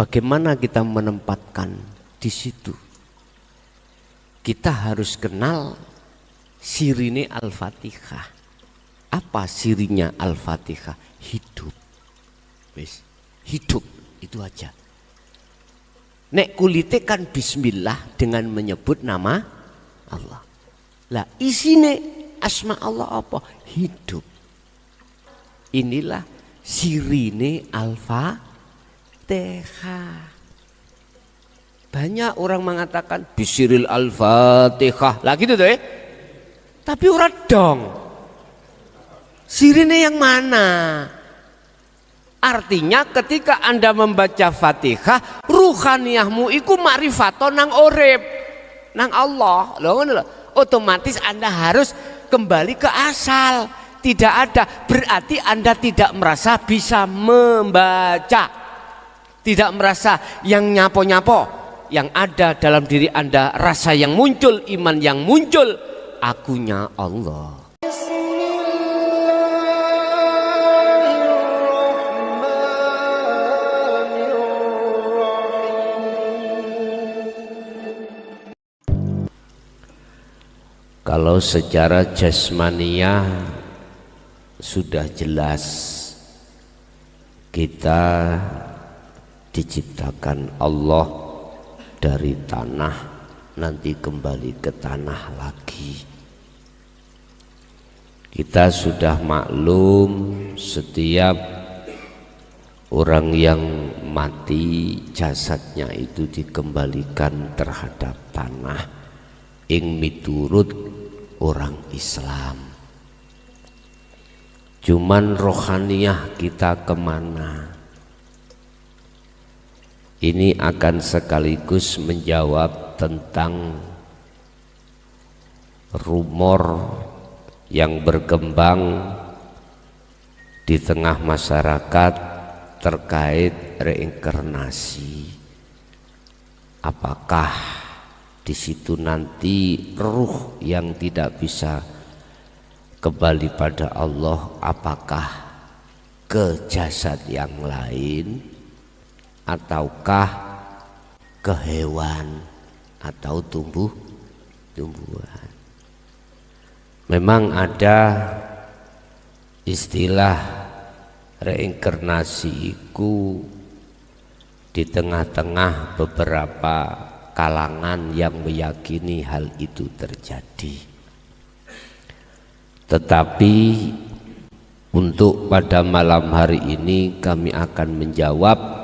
Bagaimana kita menempatkan di situ? Kita harus kenal sirine Al-Fatihah. Apa sirinya Al-Fatihah? Hidup. Wis, hidup itu aja. Nek kulite kan bismillah dengan menyebut nama Allah. Lah isine asma Allah apa? Hidup. Inilah sirine Al-Fatihah. Banyak orang mengatakan bisiril Al-Fatihah. Lah gitu tuh ya. Tapi ora dong. Sirine yang mana? Artinya ketika Anda membaca Fatihah, ruhaniyahmu iku ma'rifaton nang urip, nang Allah. Loh, otomatis Anda harus kembali ke asal. Tidak ada, berarti Anda tidak merasa bisa membaca. Tidak merasa yang nyapo-nyapo. Yang ada dalam diri Anda rasa yang muncul, iman yang muncul, akunya Allah. Kalau secara jasmaniah sudah jelas kita diciptakan Allah dari tanah, nanti kembali ke tanah lagi. Kita sudah maklum setiap orang yang mati jasadnya itu dikembalikan terhadap tanah ing miturut orang Islam. Cuman rohaniyah kita kemana? Ini akan sekaligus menjawab tentang rumor yang berkembang di tengah masyarakat terkait reinkarnasi. Apakah di situ nanti ruh yang tidak bisa kembali pada Allah, apakah ke jasad yang lain ataukah ke hewan atau tumbuhan? Memang ada istilah reinkarnasi itu di tengah-tengah beberapa kalangan yang meyakini hal itu terjadi. Tetapi untuk pada malam hari ini kami akan menjawab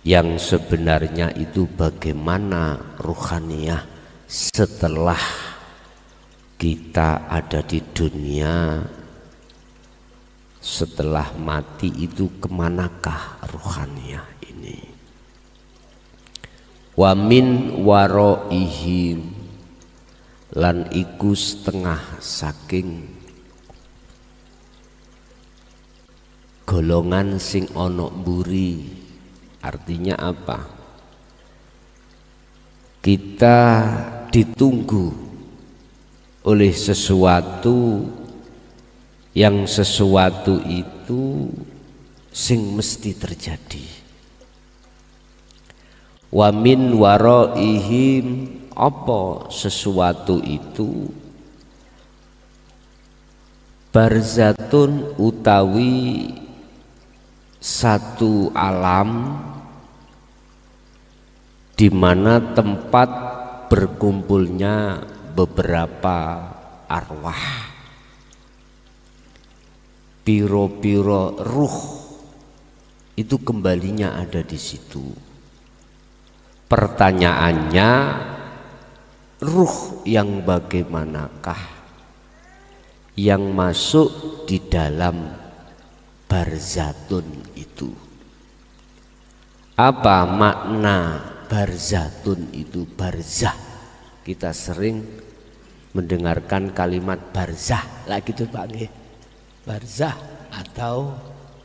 yang sebenarnya itu bagaimana ruhaniyah setelah kita ada di dunia, setelah mati itu kemanakah ruhaniyah ini? Wa min waroihim, lan iku setengah saking golongan sing ono mburi. Artinya apa? Kita ditunggu oleh sesuatu, yang sesuatu itu sing mesti terjadi. Wa min waraihim, apa sesuatu itu? Barzatun utawi satu alam di mana tempat berkumpulnya beberapa arwah, piro-piro ruh itu kembalinya ada di situ. Pertanyaannya, ruh yang bagaimanakah yang masuk di dalam barzatun itu? Apa makna barzatun itu? Barzah, kita sering mendengarkan kalimat barzah lah gitu Pak nggih. Barzah atau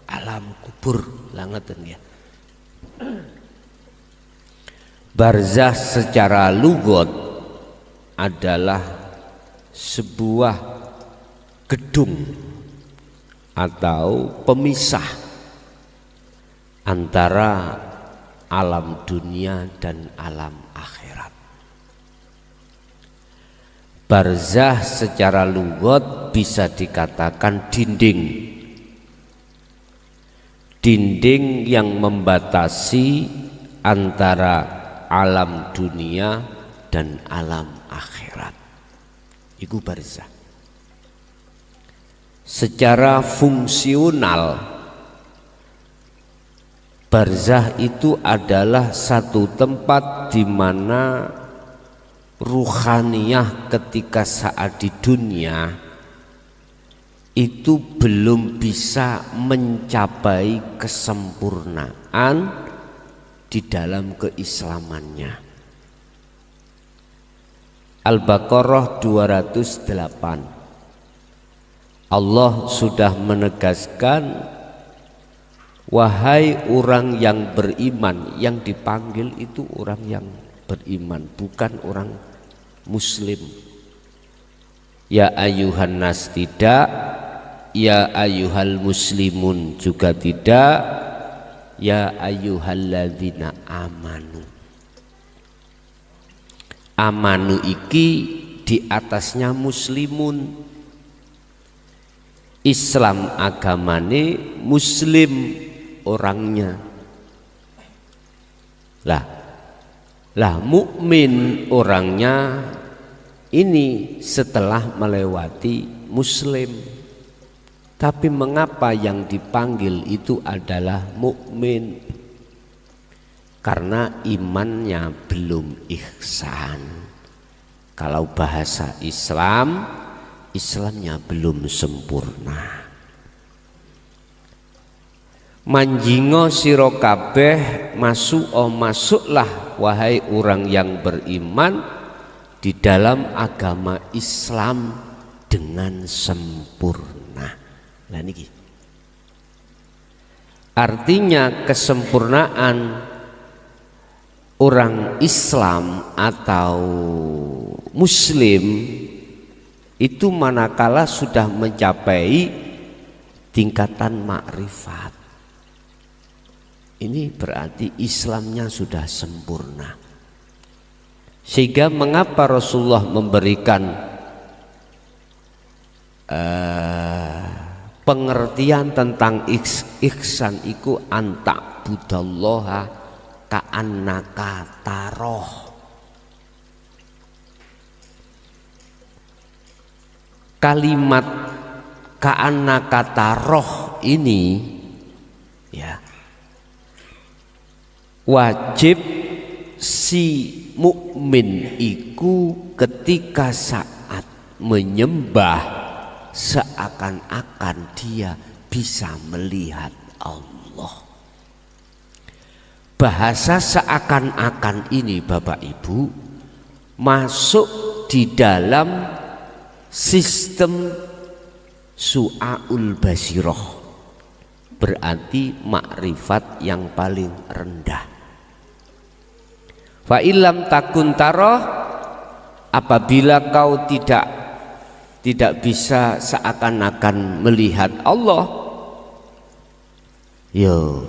alam kubur lah ngeten ya. Barzah secara lugot adalah sebuah gedung atau pemisah antara alam dunia dan alam akhirat. Barzah secara lugat bisa dikatakan dinding yang membatasi antara alam dunia dan alam akhirat. Iku barzah. Secara fungsional, barzah itu adalah satu tempat di mana ruhaniyah ketika saat di dunia itu belum bisa mencapai kesempurnaan di dalam keislamannya. Al-Baqarah 208. Allah sudah menegaskan, wahai orang yang beriman. Yang dipanggil itu orang yang beriman, bukan orang muslim. Ya ayuhan nas tidak, ya ayuhal muslimun juga tidak, ya ayuhalladzina amanu. Amanu iki di atasnya muslimun. Islam agamane, muslim orangnya. Lah mukmin orangnya ini setelah melewati muslim. Tapi mengapa yang dipanggil itu adalah mukmin? Karena imannya belum ihsan. Kalau bahasa Islam, Islamnya belum sempurna. Manjingo sira kabeh masuklah wahai orang yang beriman di dalam agama Islam dengan sempurna. Lah niki. Artinya kesempurnaan orang Islam atau Muslim itu manakala sudah mencapai tingkatan makrifat. Ini berarti Islamnya sudah sempurna. Sehingga mengapa Rasulullah memberikan pengertian tentang ihsan iku anta budallaha ka'annaka taroh. Kalimat ka'annaka taroh ini ya wajib si mukmin iku ketika saat menyembah seakan-akan dia bisa melihat Allah. Bahasa seakan-akan ini Bapak Ibu masuk di dalam sistem su'aul basiroh, berarti makrifat yang paling rendah. Fa illam takun taroh, apabila kau tidak bisa seakan-akan melihat Allah, yo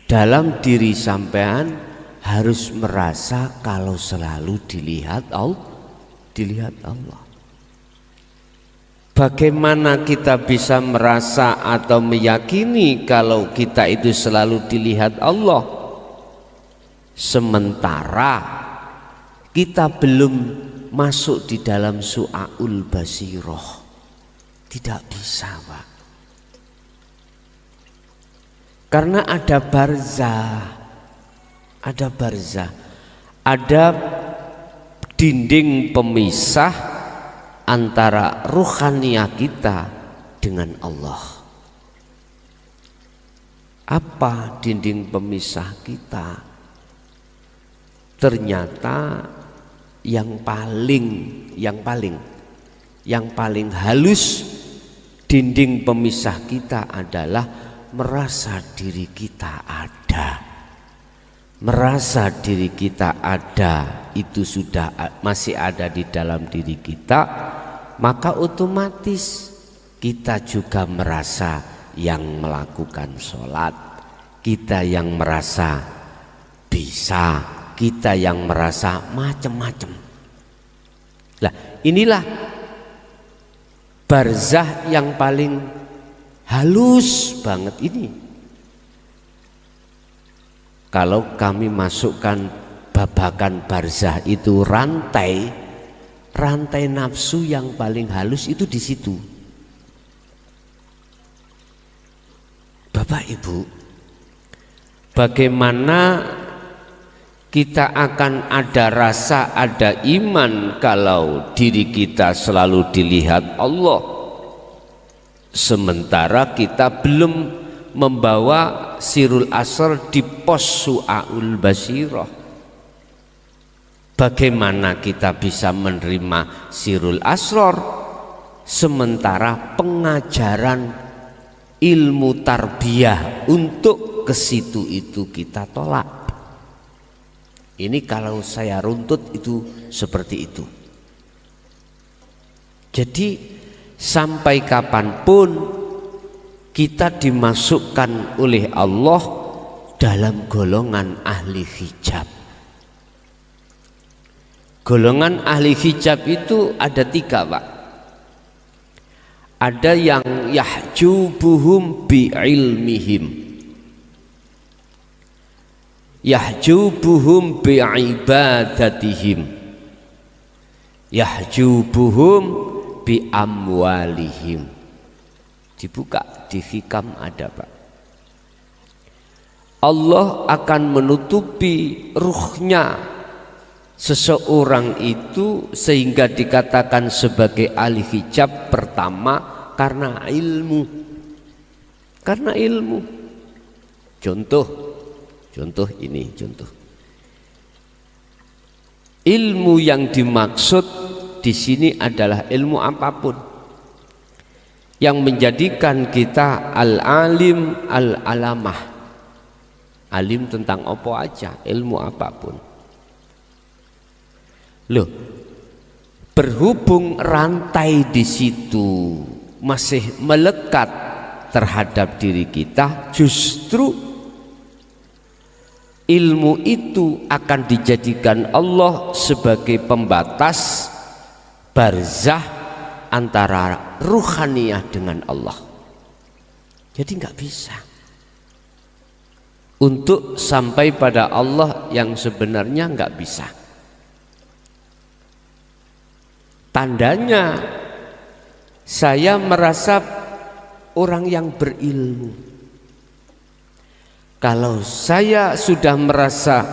dalam diri sampean harus merasa kalau selalu dilihat Allah. Bagaimana kita bisa merasa atau meyakini kalau kita itu selalu dilihat Allah, sementara kita belum masuk di dalam su'aul basiroh? Tidak bisa, Pak. Karena ada barzah, ada dinding pemisah antara ruhaniyah kita dengan Allah. Apa dinding pemisah kita? Ternyata yang paling halus dinding pemisah kita adalah merasa diri kita ada. Merasa diri kita ada itu sudah masih ada di dalam diri kita, maka otomatis kita juga merasa yang melakukan sholat, kita yang merasa bisa, kita yang merasa macam-macam. Nah, inilah barzah yang paling halus banget ini. Kalau kami masukkan babakan barzah itu rantai nafsu yang paling halus itu di situ. Bapak Ibu, bagaimana kita akan ada rasa, ada iman kalau diri kita selalu dilihat Allah, sementara kita belum membawa sirul asr di pos su'aul basirah. Bagaimana kita bisa menerima sirul asror sementara pengajaran ilmu tarbiyah untuk ke situ itu kita tolak? Ini kalau saya runtut itu seperti itu. Jadi sampai kapanpun kita dimasukkan oleh Allah dalam golongan ahli hijab. Golongan ahli hijab itu ada 3, Pak. Ada yang yahjubuhum bi'ilmihim, yahjubuhum bi'ibadatihim, yahjubuhum bi'amwalihim. Dibuka di hikam ada, Pak. Allah akan menutupi ruhnya seseorang itu sehingga dikatakan sebagai ahli hijab pertama karena ilmu. Karena ilmu. Contoh ini contoh. Ilmu yang dimaksud di sini adalah ilmu apapun yang menjadikan kita al-alim al-alamah. Alim tentang apa aja, ilmu apapun. Loh, berhubung rantai di situ masih melekat terhadap diri kita, justru ilmu itu akan dijadikan Allah sebagai pembatas barzah antara ruhaniyah dengan Allah. Jadi nggak bisa untuk sampai pada Allah yang sebenarnya nggak bisa. Tandanya saya merasa orang yang berilmu. Kalau saya sudah merasa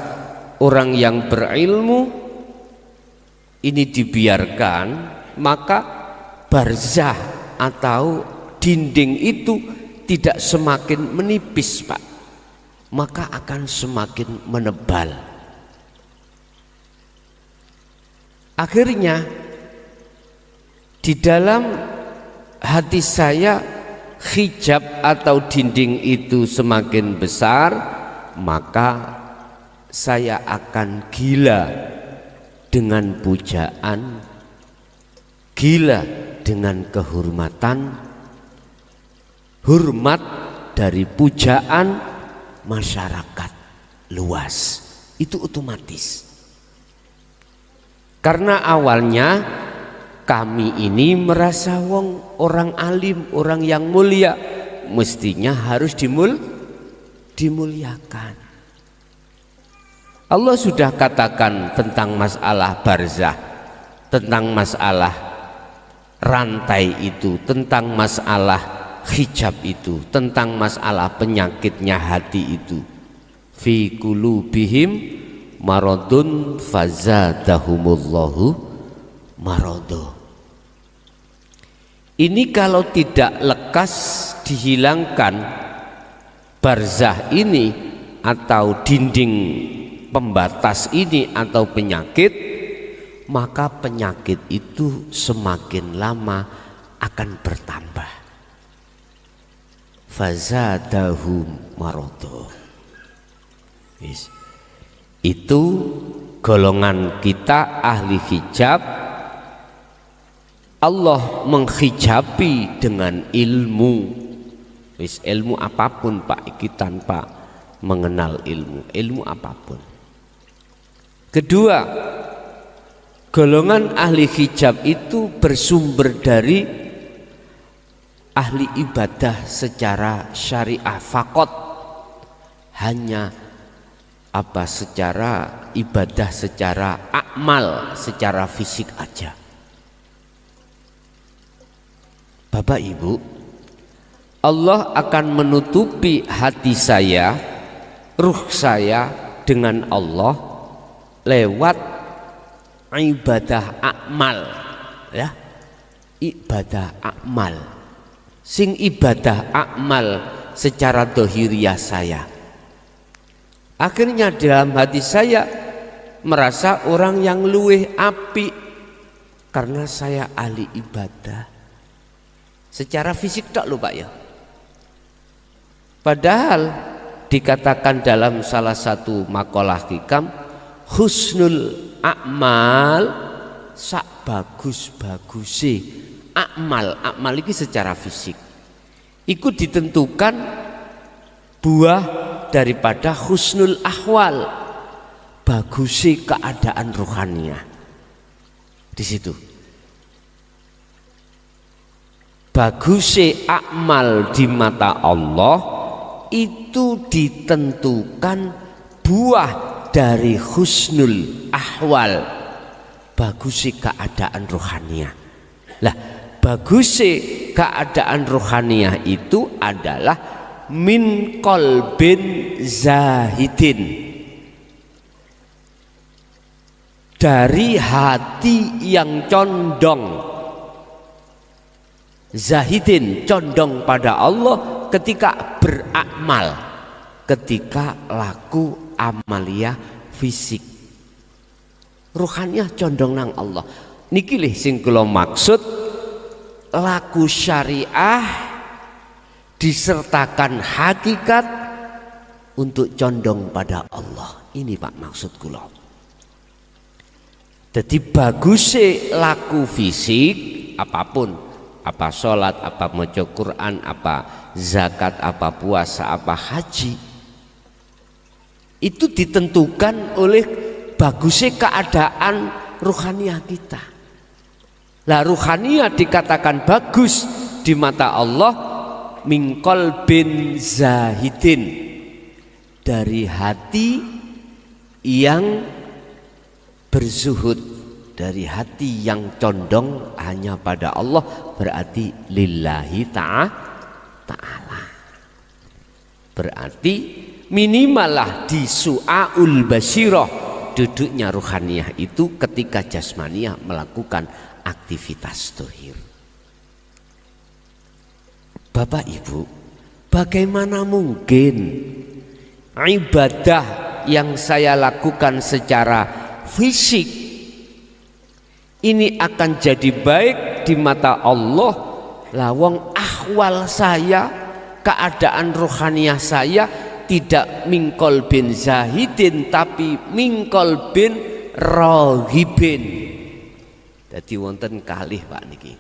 orang yang berilmu, ini dibiarkan, maka barzah atau dinding itu tidak semakin menipis, Pak, maka akan semakin menebal. Akhirnya di dalam hati saya hijab atau dinding itu semakin besar, maka saya akan gila dengan pujaan, gila dengan kehormatan, hormat dari pujaan masyarakat luas. Itu otomatis. Karena awalnya kami ini merasa orang alim, orang yang mulia, mestinya harus dimuliakan. Allah sudah katakan tentang masalah barzah, tentang masalah rantai itu, tentang masalah hijab itu, tentang masalah penyakitnya hati itu. Fi qulubihim maradun fazadahumullahu maradun. Ini kalau tidak lekas dihilangkan barzah ini atau dinding pembatas ini atau penyakit, maka penyakit itu semakin lama akan bertambah. Fazadahum maradun. Itu golongan kita ahli hijab. Allah menghijabi dengan ilmu. Wis ilmu apapun Pak, iki tanpa mengenal ilmu apapun. Kedua, golongan ahli hijab itu bersumber dari ahli ibadah secara syariah fakot, hanya secara ibadah secara akmal, secara fisik aja. Bapak Ibu, Allah akan menutupi hati saya, ruh saya dengan Allah lewat ibadah akmal, ya, ibadah akmal. Sing ibadah akmal secara dohiriyah saya, akhirnya dalam hati saya merasa orang yang luweh apik karena saya ahli ibadah. Secara fisik tak lupa ya. Padahal dikatakan dalam salah satu makalah hikam, husnul a'mal sak bagus-bagusi akmal. Akmal ini secara fisik ikut ditentukan buah daripada husnul ahwal, bagusi keadaan rohaniah. Di situ bagusi akmal di mata Allah itu ditentukan buah dari husnul ahwal, bagusi keadaan rohaniah. Lah, bagusi keadaan rohaniah itu adalah min qalbin zahidin, dari hati yang condong. Zahidin, condong pada Allah ketika berakmal, ketika laku amalia fisik. Ruhaniah condong nang Allah. Niki lih sing kula maksud, laku syariah disertakan hakikat untuk condong pada Allah. Ini Pak maksud kula. Jadi bagusnya laku fisik apapun, apa sholat, apa maca Quran, apa zakat, apa puasa, apa haji, itu ditentukan oleh bagusnya keadaan ruhaniah kita. Lah ruhaniah dikatakan bagus di mata Allah min qalbin zahidin, dari hati yang berzuhud, dari hati yang condong hanya pada Allah, berarti lillahi ta'ala. Berarti minimalah di su'aul basyirah, duduknya ruhaniyah itu ketika jasmaniyah melakukan aktivitas dohir. Bapak Ibu, bagaimana mungkin ibadah yang saya lakukan secara fisik ini akan jadi baik di mata Allah, lawang ahwal saya, keadaan rohaniah saya tidak mingkol bin zahidin tapi mingkol bin rohibin. Jadi wonten kalih Pak niki.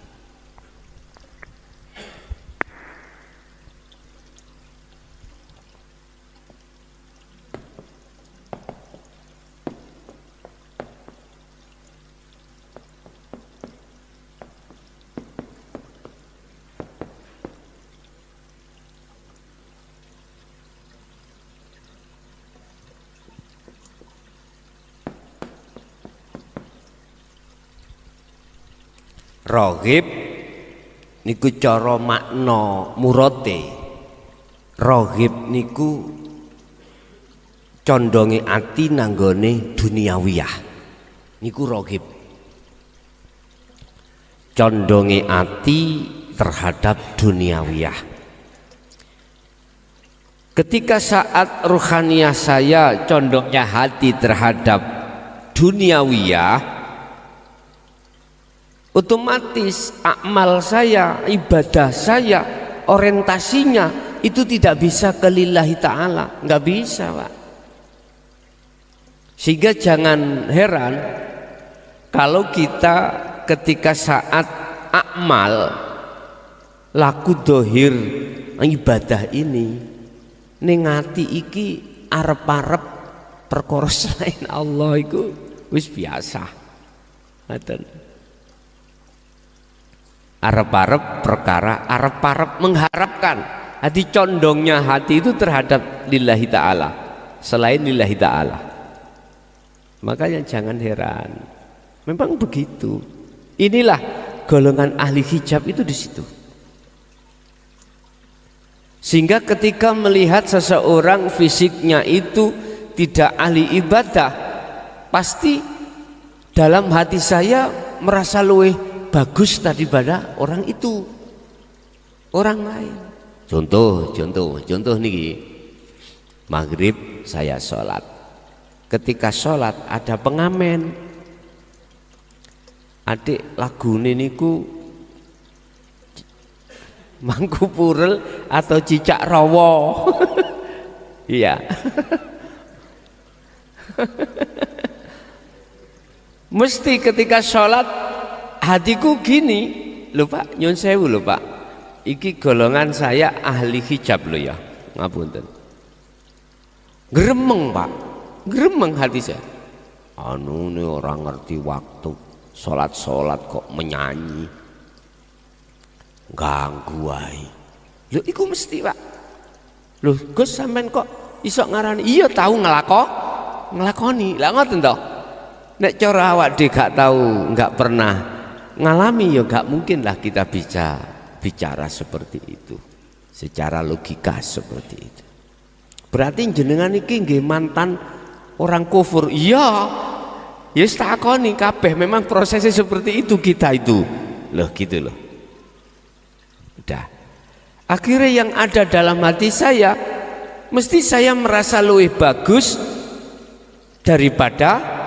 Rohib niku cara makna murate. Rohib niku condonge ati nanggone duniawiyah. Niku rohib, condonge ati terhadap duniawiyah. Ketika saat ruhaniyah saya condongnya hati terhadap duniawiyah, otomatis amal saya, ibadah saya, orientasinya itu tidak bisa ke lillahi ta'ala, nggak bisa Pak. Sehingga jangan heran kalau kita ketika saat amal laku dohir ibadah ini ning ati iki arep-arep perkara selain Allah iku wis biasa. Ngoten. Arep-arep perkara, arep-arep mengharapkan. Hati condongnya hati itu terhadap lillahi ta'ala, selain lillahi ta'ala. Makanya jangan heran, memang begitu. Inilah golongan ahli hijab itu di situ. Sehingga ketika melihat seseorang fisiknya itu tidak ahli ibadah, pasti dalam hati saya merasa lebih bagus daripada orang itu, orang lain. Contoh niki, maghrib saya sholat. Ketika sholat ada pengamen, adik lagu niku Mangku Purel atau Cicak Rawa. Iya. Mesti ketika sholat hatiku gini, lho Pak, nyun sewu lho Pak, iki golongan saya ahli hijab lho ya, ngapunten. Gremeng Pak, gremeng hati saya. Anu ini orang ngerti waktu sholat kok menyanyi, ganggu wae. Lho iku mesti Pak. Lho Gus sampean kok iso ngarani? Iya tahu ngelakoni. Lah ngoten to. Nek cara awak dhewe gak tahu, gak pernah ngalami ya gak mungkin lah kita bicara seperti itu. Secara logika seperti itu. Berarti jenengan iki nggih mantan orang kufur. Iya. Ya wis takoni kabeh memang prosesnya seperti itu kita itu. Loh gitu loh. Udah. Akhirnya yang ada dalam hati saya, mesti saya merasa lebih bagus daripada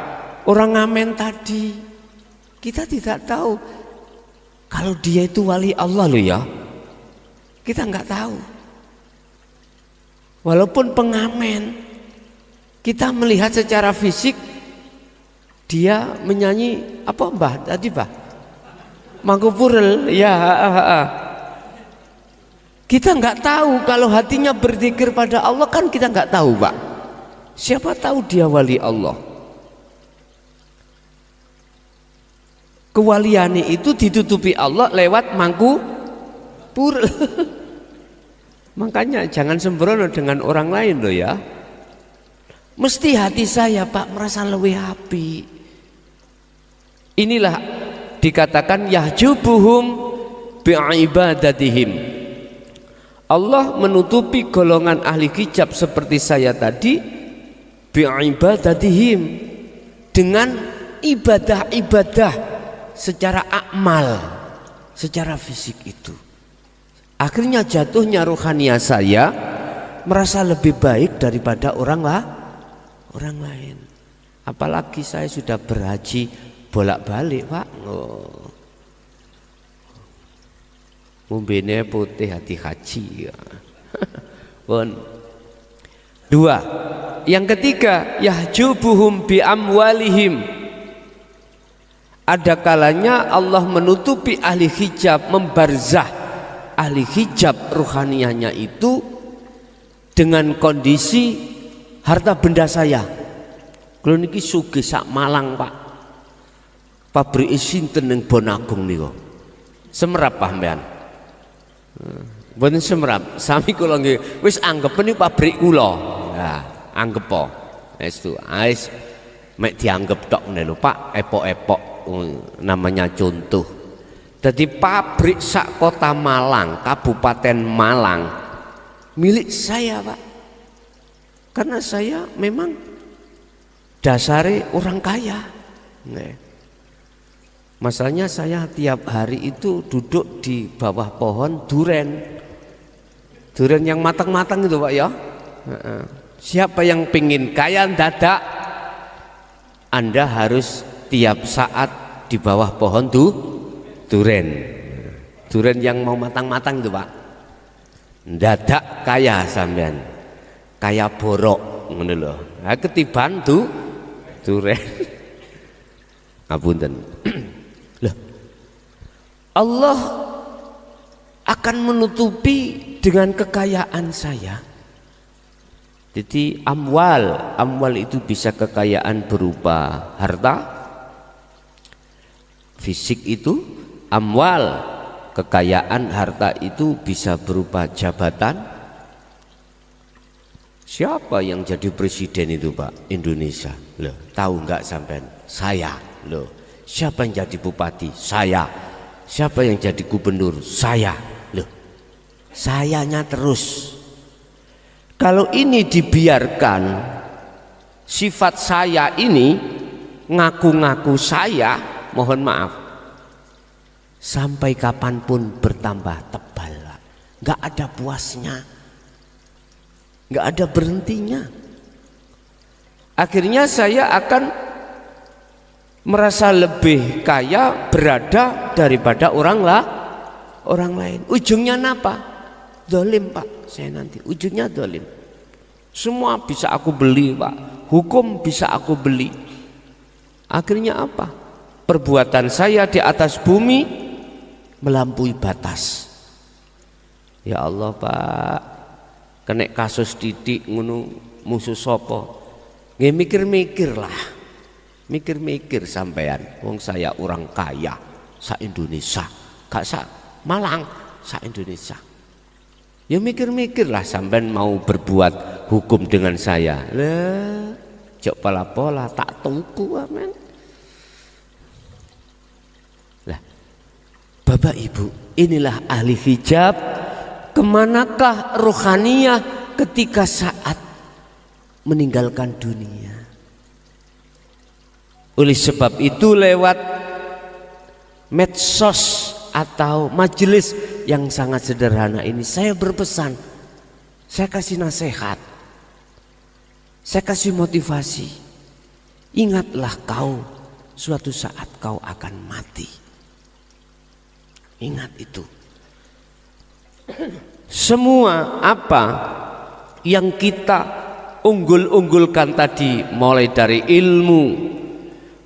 orang ngamen tadi. Kita tidak tahu kalau dia itu wali Allah loh ya. Kita nggak tahu. Walaupun pengamen, kita melihat secara fisik dia menyanyi apa Mbah tadi Mbah? Mangku Purel ya. Kita nggak tahu kalau hatinya berzikir pada Allah, kan kita nggak tahu Pak. Siapa tahu dia wali Allah. Kewaliannya itu ditutupi Allah lewat Mangku Purel. Makanya jangan sembrono dengan orang lain loh ya. Mesti hati saya Pak merasa lebih happy. Inilah dikatakan yahjubuhum bi'ibadatihim. Allah menutupi golongan ahli hijab seperti saya tadi bi'ibadatihim, dengan ibadah-ibadah secara akmal, secara fisik itu. Akhirnya jatuhnya rohania saya merasa lebih baik daripada orang lain. Apalagi saya sudah berhaji bolak-balik Pak. Ngombene putih hati haji. Pun. Dua. Yang ketiga, yahjubuhum bi amwalihim. Ada kalanya Allah menutupi ahli hijab, membarzah ahli hijab ruhaniyahnya itu dengan kondisi harta benda saya. Kalau niki sugih sak Malang Pak, pabrik sinten ning Bonagung niku. Semerap Pak mbean. Mboten semerap, sami kula nggih wis anggap niku pabrik kula. Nah, anggap po. Wis tu, wis mek dianggap tok ngene lho Pak, epok-epok namanya contoh. Jadi pabrik sak kota Malang, Kabupaten Malang milik saya Pak. Karena saya memang dasari orang kaya. Masalahnya saya tiap hari itu duduk di bawah pohon duren. Duren yang matang-matang itu Pak ya. Siapa yang pingin kaya dadak, Anda harus tiap saat di bawah pohon duren. Duren yang mau matang-matang itu Pak. Dadak kaya sampean. Kaya borok ngono lho. Ha ketiban duren. Ngapunten. Loh. Allah akan menutupi dengan kekayaan saya. Jadi amwal itu bisa kekayaan berupa harta, fisik itu amwal, kekayaan harta itu bisa berupa jabatan. Siapa yang jadi presiden itu Pak Indonesia? Loh, tahu nggak sampean? Saya. Loh, siapa yang jadi bupati? Saya. Siapa yang jadi gubernur? Saya. Loh, sayanya terus. Kalau ini dibiarkan, sifat saya ini ngaku-ngaku saya, mohon maaf, sampai kapanpun bertambah tebal, nggak ada puasnya, nggak ada berhentinya. Akhirnya saya akan merasa lebih kaya berada daripada orang lain. Ujungnya apa? Zalim Pak, saya nanti ujungnya zalim. Semua bisa aku beli Pak, hukum bisa aku beli. Akhirnya apa? Perbuatan saya di atas bumi melampaui batas. Ya Allah Pak, kena kasus didik ngono musuh sopo. Nggih mikir-mikir lah, mikir-mikir sampean. Wong saya orang kaya sa Indonesia, gak sa Malang, sa Indonesia. Ya mikir-mikirlah sampean mau berbuat hukum dengan saya. Lah, jok pola-pola tak tuku amen. Lah, Bapak Ibu, inilah ahli hijab. Kemanakah rohaniah ketika saat meninggalkan dunia? Oleh sebab itu lewat medsos atau majelis yang sangat sederhana ini saya berpesan, saya kasih nasihat, saya kasih motivasi. Ingatlah kau suatu saat kau akan mati. Ingat itu. Semua apa yang kita unggul-unggulkan tadi, mulai dari ilmu,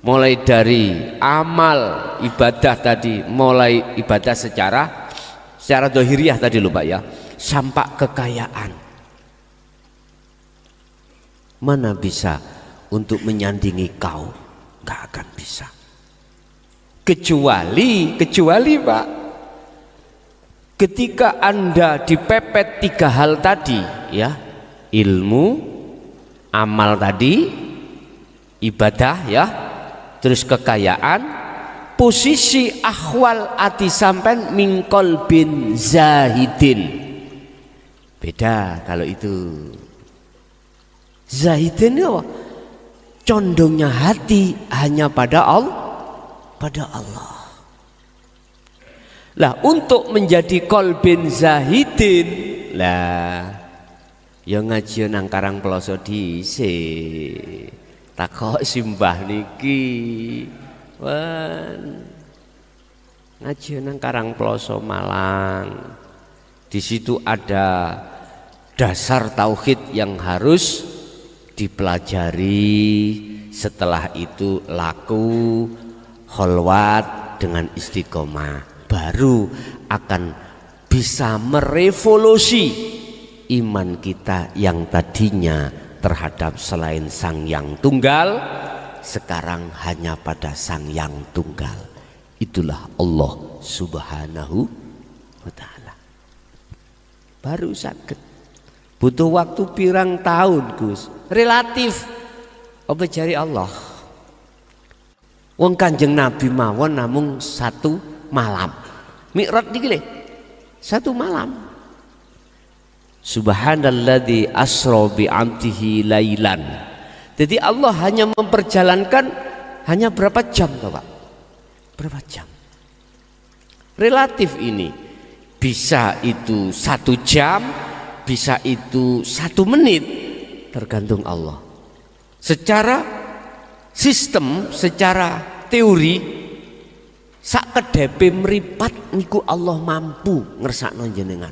mulai dari amal ibadah tadi, mulai ibadah secara dohiriyah tadi lupa ya, sampai kekayaan, mana bisa untuk menyandingi kau? Gak akan bisa, kecuali Pak, ketika Anda dipepet 3 hal tadi ya, ilmu, amal tadi, ibadah ya, terus kekayaan, posisi ahwal ati sampen mingkol bin zahidin. Beda kalau itu. Zahidin ya, condongnya hati hanya pada Allah. Lah untuk menjadi kolbin zahidin lah ya ngaji nang Karang Ploso dhisik. Takok simbah niki wan ngaji nang Karang Ploso Malang. Di situ ada dasar tauhid yang harus dipelajari. Setelah itu laku kholwat dengan istiqomah, baru akan bisa merevolusi iman kita yang tadinya terhadap selain Sang Yang Tunggal, sekarang hanya pada Sang Yang Tunggal. Itulah Allah Subhanahu wa ta'ala. Baru sakit, butuh waktu pirang tahun Gus, relatif apa jari Allah. Wong Kanjeng Nabi mawon namung 1 malam, Mi'raj niki lho 1 malam. Subhanalladzi asra bi 'abdihi lailan. Jadi Allah hanya memperjalankan hanya berapa jam toh Pak? Berapa jam? Relatif ini bisa itu 1 jam, bisa itu 1 menit, tergantung Allah. Secara sistem, secara teori, sak kedepe mripat niku Allah mampu ngersakno jenengan.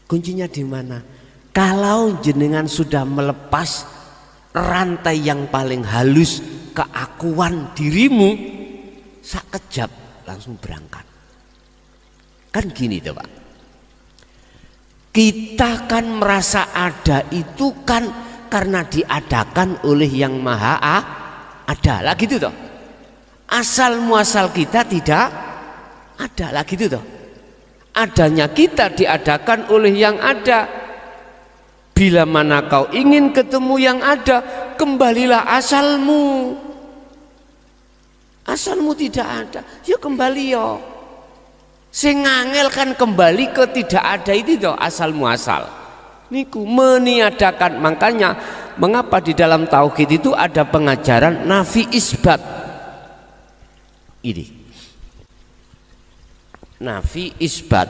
Kuncinya di mana? Kalau jenengan sudah melepas rantai yang paling halus keakuan dirimu, sak kejap langsung berangkat. Kan gini tuh Pak, kita kan merasa ada itu kan karena diadakan oleh yang maha ada lah gitu toh. Asal muasal kita tidak ada lah gitu toh. Adanya kita diadakan oleh yang ada. Bila mana kau ingin ketemu yang ada, kembalilah asalmu. Asalmu tidak ada, ya kembali yo. Sing ngangel kan kembali ke tidak ada itu toh, asal muasal. Niku meniadakan. Makanya mengapa di dalam tauhid itu ada pengajaran nafi isbat. Ini nafi isbat.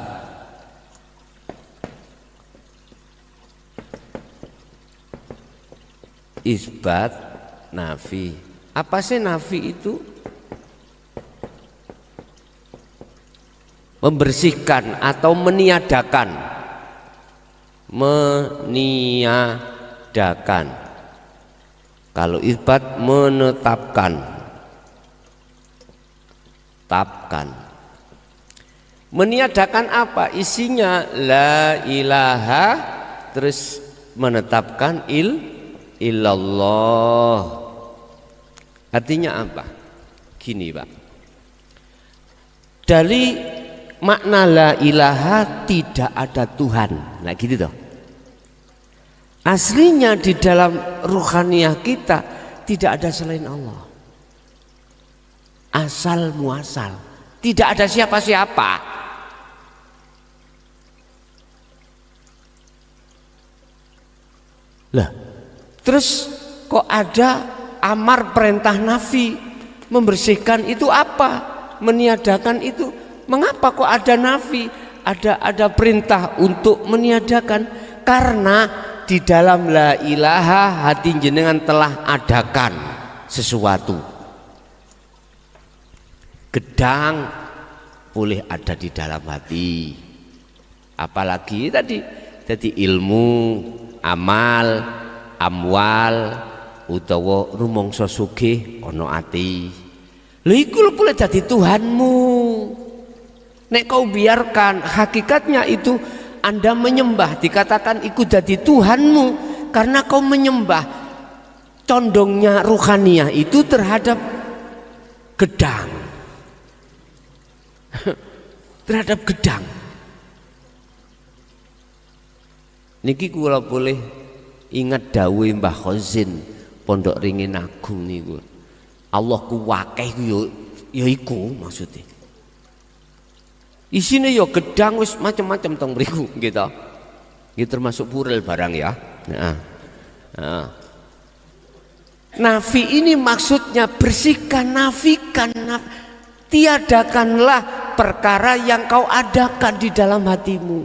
Isbat, nafi. Apa sih nafi itu? Membersihkan atau meniadakan. Meniadakan. Kalau isbat menetapkan. Tapkan. Meniadakan apa? Isinya la ilaha, terus menetapkan illallah. Artinya apa? Gini Pak, dari makna la ilaha tidak ada Tuhan. Nah gitu toh. Aslinya di dalam ruhaniyah kita tidak ada selain Allah. Asal muasal, tidak ada siapa-siapa. Lah, terus kok ada amar perintah nafi? Membersihkan itu apa? Meniadakan itu. Mengapa kok ada nafi? Ada perintah untuk meniadakan? Karena di dalam la ilaha hati jenengan telah adakan sesuatu. Gedang boleh ada di dalam hati. Apalagi tadi ilmu, amal, amwal, utawa rumangsa sugih ana ati. Lha iku boleh jadi Tuhanmu. Nek kau biarkan, hakikatnya itu Anda menyembah, dikatakan ikut jadi Tuhanmu karena kau menyembah. Condongnya ruhaniyah itu terhadap gedang. Terhadap gedang. Niki kula boleh ingat dawuh Mbah Khazin Pondok Ringin Agung niku. Allah ku wakeh ku ya iku maksudnya. Isine ya gedang wis macam-macam teng mriku gitu. Iki termasuk purel barang ya. Nah. Nafi ini maksudnya bersihkan, nafikan, tiadakanlah perkara yang kau adakan di dalam hatimu.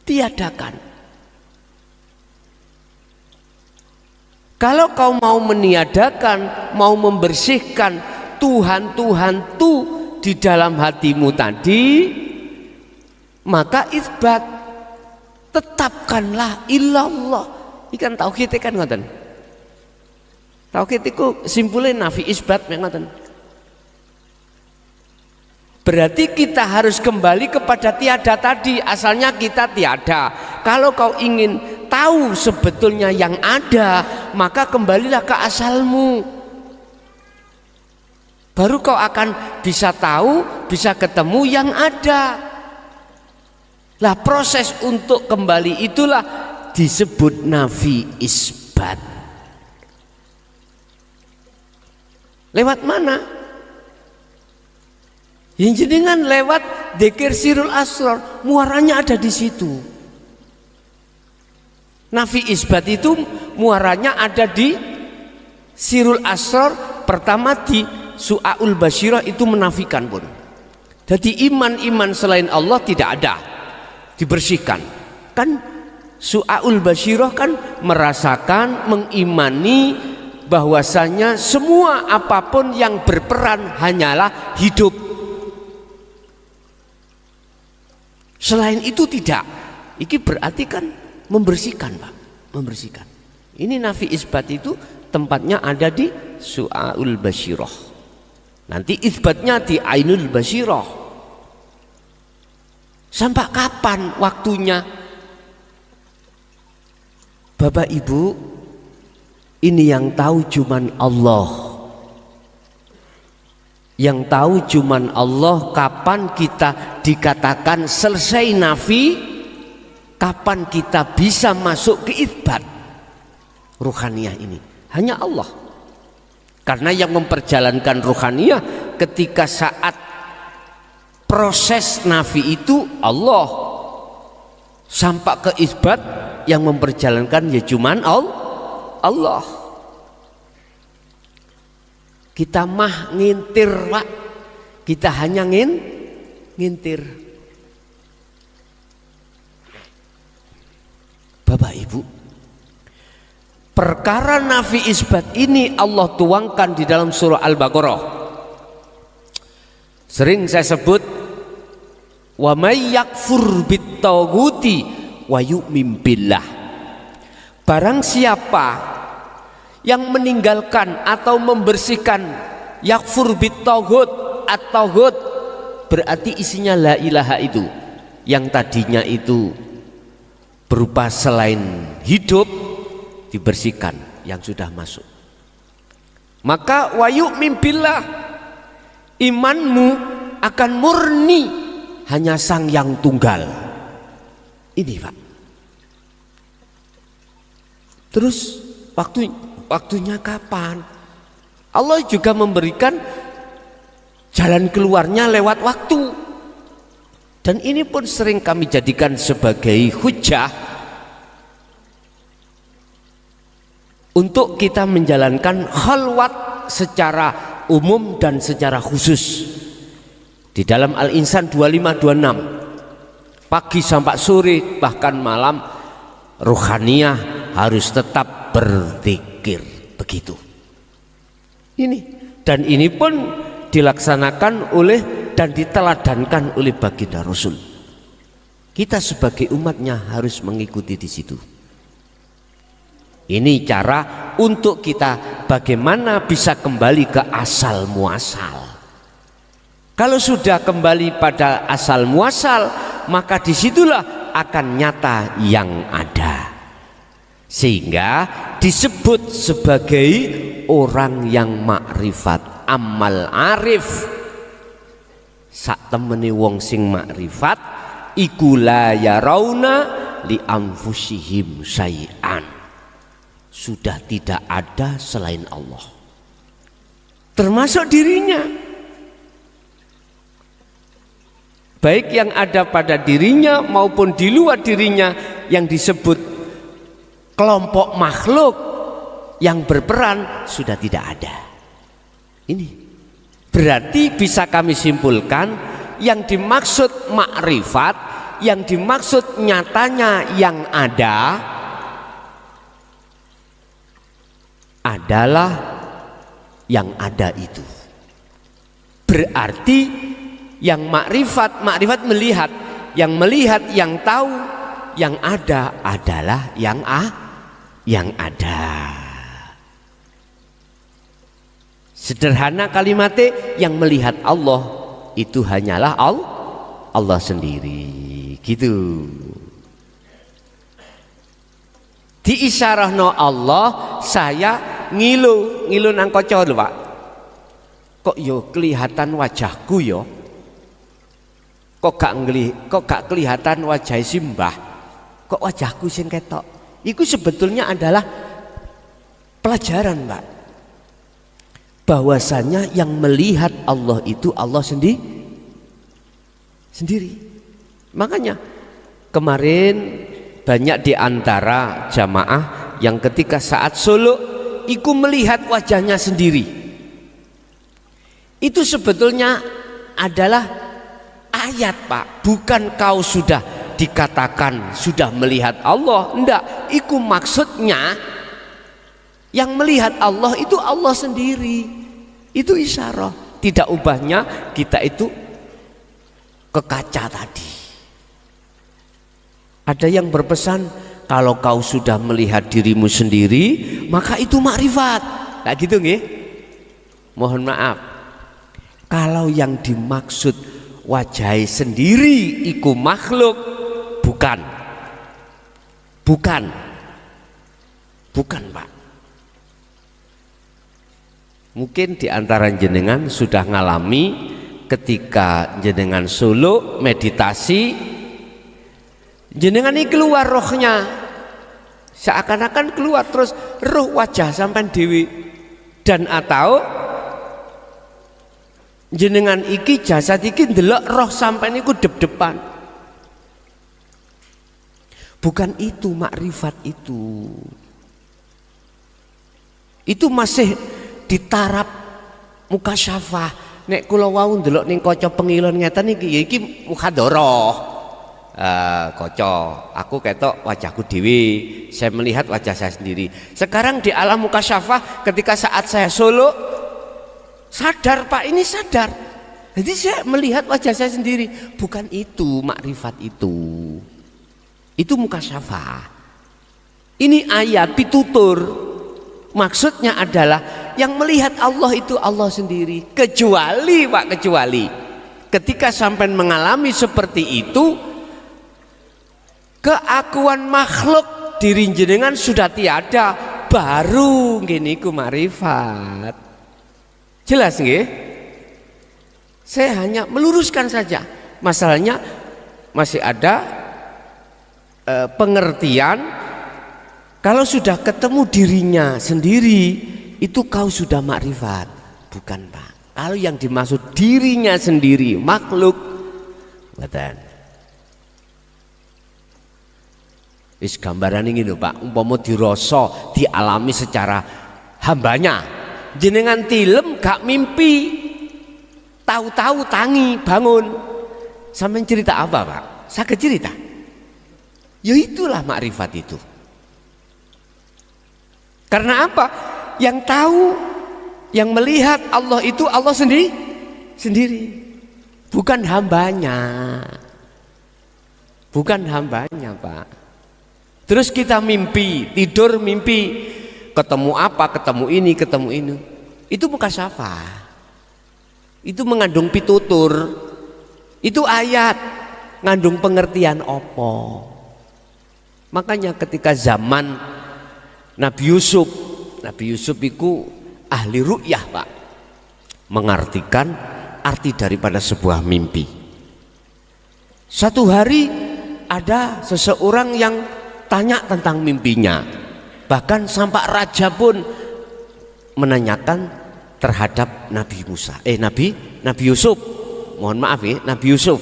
Tiadakan. Kalau kau mau meniadakan, mau membersihkan Tuhan tu di dalam hatimu tadi, maka isbat, tetapkanlah illallah. Ikan tauhid kan ngoten. Tauhid itu simpulnya nafi isbat ngoten. Berarti kita harus kembali kepada tiada tadi. Asalnya kita tiada. Kalau kau ingin tahu sebetulnya yang ada, maka kembalilah ke asalmu. Baru kau akan bisa tahu, bisa ketemu yang ada. Lah proses untuk kembali itulah disebut nafi isbat. Lewat mana? Yang jenengan lewat dzikir sirul asrar, muaranya ada di situ. Nafi isbat itu muaranya ada di sirul asrar. Pertama di su'aul basyirah itu menafikan pun. Jadi iman-iman selain Allah tidak ada, dibersihkan. Kan su'aul basyirah kan merasakan, mengimani bahwasanya semua apapun yang berperan hanyalah hidup. Selain itu tidak. Iki berarti kan membersihkan, Pak, membersihkan. Ini nafi isbat itu tempatnya ada di su'aul basyirah. Nanti isbatnya di ainul basyirah. Sampai kapan waktunya? Bapak Ibu, ini yang tahu cuman Allah. Yang tahu cuman Allah kapan kita dikatakan selesai nafi, kapan kita bisa masuk ke itsbat ruhaniyah ini. Hanya Allah. Karena yang memperjalankan ruhaniyah ketika saat proses nafi itu Allah. Sampai ke itsbat yang memperjalankan ya cuman Allah. Kita mah ngintir, Pak. Kita hanya ngintir. Bapak Ibu, perkara nafi isbat ini Allah tuangkan di dalam surah Al-Baqarah. Sering saya sebut, wa may yakfur bit-taghuti wa yu'min billah. Barang siapa yang meninggalkan atau membersihkan yakfur bit-taghut, at-taghut berarti isinya la ilaha itu, yang tadinya itu berupa selain hidup, dibersihkan yang sudah masuk. Maka wa yu'min billah, imanmu akan murni hanya Sang Yang Tunggal. Ini Pak. Terus waktunya kapan? Allah juga memberikan jalan keluarnya lewat waktu. Dan ini pun sering kami jadikan sebagai hujah untuk kita menjalankan khalwat secara umum dan secara khusus. Di dalam Al-Insan 25-26, pagi sampai sore bahkan malam, ruhaniyah harus tetap berzikir. Begitu. Ini, dan ini pun dilaksanakan oleh dan diteladankan oleh baginda Rasul. Kita sebagai umatnya harus mengikuti di situ. Ini cara untuk kita bagaimana bisa kembali ke asal muasal. Kalau sudah kembali pada asal muasal, maka disitulah akan nyata yang ada. Sehingga disebut sebagai orang yang makrifat, amal arif. Sak temene wong sing makrifat iku la yarauna li anfusihim syai'an. Sudah tidak ada selain Allah, termasuk dirinya. Baik yang ada pada dirinya maupun di luar dirinya, yang disebut kelompok makhluk yang berperan sudah tidak ada. Ini berarti bisa kami simpulkan, yang dimaksud makrifat, yang dimaksud nyatanya yang ada adalah yang ada itu. Berarti yang makrifat melihat, yang melihat, yang tahu, yang ada adalah yang ada. Sederhana kalimatnya, yang melihat Allah itu hanyalah Allah sendiri. Gitu. Diisyarahno Allah, saya ngilu nang kaca lho Pak. Kok yo kelihatan wajahku yo? Kok gak kelihatan wajah simbah? Kok wajahku sing ketok? Itu sebetulnya adalah pelajaran Pak, bahwasanya yang melihat Allah itu Allah sendiri. Makanya kemarin banyak di antara jamaah yang ketika saat suluk iku melihat wajahnya sendiri. Itu sebetulnya adalah ayat Pak, bukan kau sudah dikatakan sudah melihat Allah. Enggak, itu maksudnya yang melihat Allah itu Allah sendiri. Itu isyarah. Tidak ubahnya kita itu ke kaca tadi. Ada yang berpesan, kalau kau sudah melihat dirimu sendiri maka itu makrifat. Nah gitu nggih. Mohon maaf, kalau yang dimaksud wajahe sendiri iku makhluk, bukan. Bukan Pak. Mungkin di antara jenengan sudah ngalami ketika jenengan suluk meditasi, jenengan ini keluar rohnya, seakan-akan keluar terus roh wajah sampai dewi, dan atau jenengan iki jasad iki ndelok roh sampai niku dep-depan. Bukan itu makrifat itu. Itu masih di taraf mukasyafah. Nek kula wau ndelok ning kaca pengilon ngeten iki ya iki mukhadharah. Kaca, aku ketok wajahku dewi, saya melihat wajah saya sendiri. Sekarang di alam mukasyafah ketika saat saya suluk sadar Pak, ini sadar. Jadi saya melihat wajah saya sendiri. Bukan itu makrifat itu. Itu mukasyafah. Ini ayat pitutur. Maksudnya adalah yang melihat Allah itu Allah sendiri. Kecuali Pak, kecuali ketika sampai mengalami seperti itu, keakuan makhluk diri jenengan sudah tiada, baru gini ku makrifat. Jelas nggih? Saya hanya meluruskan saja. Masalahnya masih ada pengertian kalau sudah ketemu dirinya sendiri itu kau sudah makrifat. Bukan Pak. Kalau yang dimaksud dirinya sendiri makhluk, betul. Wis gambaran ini lho Pak, umpama dirasa dialami secara hambanya. Jenengan tilem gak mimpi, tahu-tahu tangi bangun. Sampai cerita apa Pak? Saged cerita. Ya itulah makrifat itu. Karena apa? Yang tahu, yang melihat Allah itu Allah sendiri. Bukan hambanya. Bukan hambanya Pak. Terus kita mimpi, tidur mimpi, ketemu apa, ketemu ini, ketemu ini. Itu mukasyafah. Itu mengandung pitutur. Itu ayat ngandung pengertian apa. Makanya ketika zaman Nabi Yusuf itu ahli ru'yah Pak, mengartikan arti daripada sebuah mimpi. Satu hari ada seseorang yang tanya tentang mimpinya, bahkan sampai raja pun menanyakan terhadap Nabi Yusuf. Mohon maaf ya, Nabi Yusuf,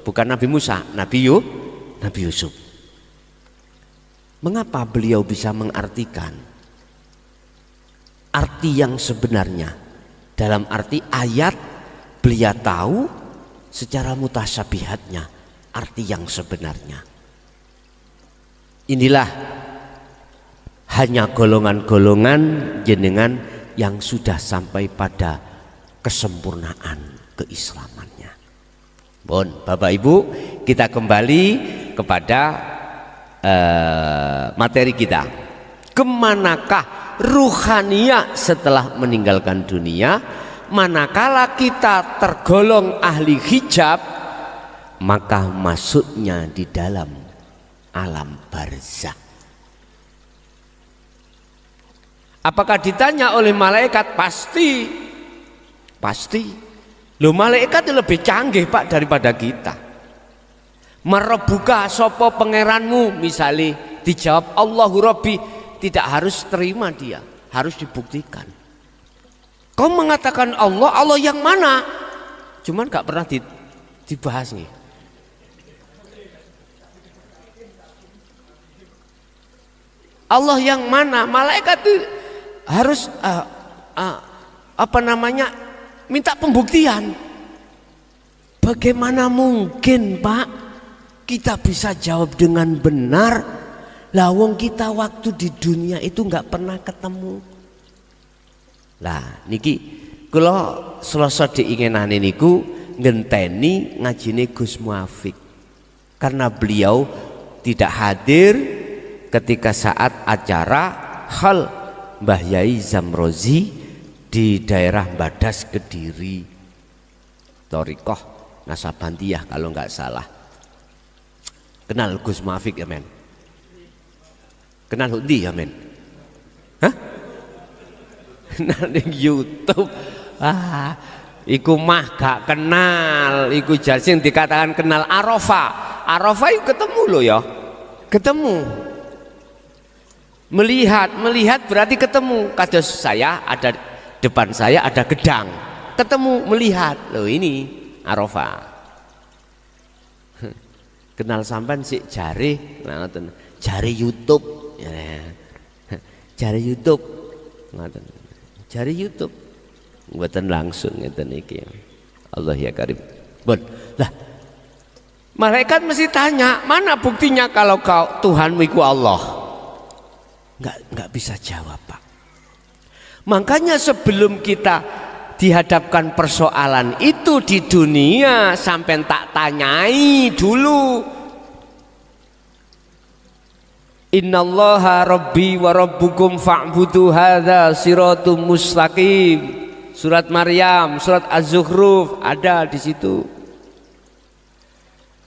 bukan Nabi Musa, Nabi Yusuf. Mengapa beliau bisa mengartikan arti yang sebenarnya? Dalam arti ayat beliau tahu secara mutasyabihatnya arti yang sebenarnya. Inilah hanya golongan-golongan jenengan yang sudah sampai pada kesempurnaan keislamannya. Bon, Bapak Ibu, kita kembali kepada materi kita. Kemanakah ruhaniyah setelah meninggalkan dunia? Manakala kita tergolong ahli hijab, maka masuknya di dalam alam barzakh. Apakah ditanya oleh malaikat? Pasti. Loh, malaikat lebih canggih Pak daripada kita. Merebuka sopo pangeranmu, misalnya dijawab Allahu Rabbi, tidak harus terima dia, harus dibuktikan. Kau mengatakan Allah yang mana? Cuman gak pernah dibahas nih. Allah yang mana? Malaikat itu harus minta pembuktian. Bagaimana mungkin Pak kita bisa jawab dengan benar? Lawang kita waktu di dunia itu nggak pernah ketemu. Lah niki kula selasa diinginane niku ngenteni ngajine Gus Muafik, karena beliau tidak hadir ketika saat acara hal Mbah Yai Zamrozi di daerah Badas Kediri, Thorikoh Nasabandiyah kalau nggak salah. Kenal Gus Mafik ya men? Kenal Hudi ya men? Hah? Kenal di YouTube. Iku mah gak kenal. Iku jasing dikatakan kenal Arafah. Arafah itu ketemu loh ya. Ketemu. Melihat berarti ketemu. Kados saya ada depan saya ada gedang. Ketemu melihat. Loh ini Arafah. Kenal sampean sik jari, jari YouTube, jari YouTube, jari YouTube, buatan langsung ngeten iki. Allah ya karim. Bon, lah malaikat mesti tanya, mana buktinya kalau kau Tuhanmu itu Allah? Nggak bisa jawab Pak. Makanya sebelum kita dihadapkan persoalan itu di dunia sampai tak tanyai dulu, innallaha rabbi wa rabbukum fa'budu hadza siratum mustaqim. Surat Maryam, surat Az-Zukhruf ada di situ.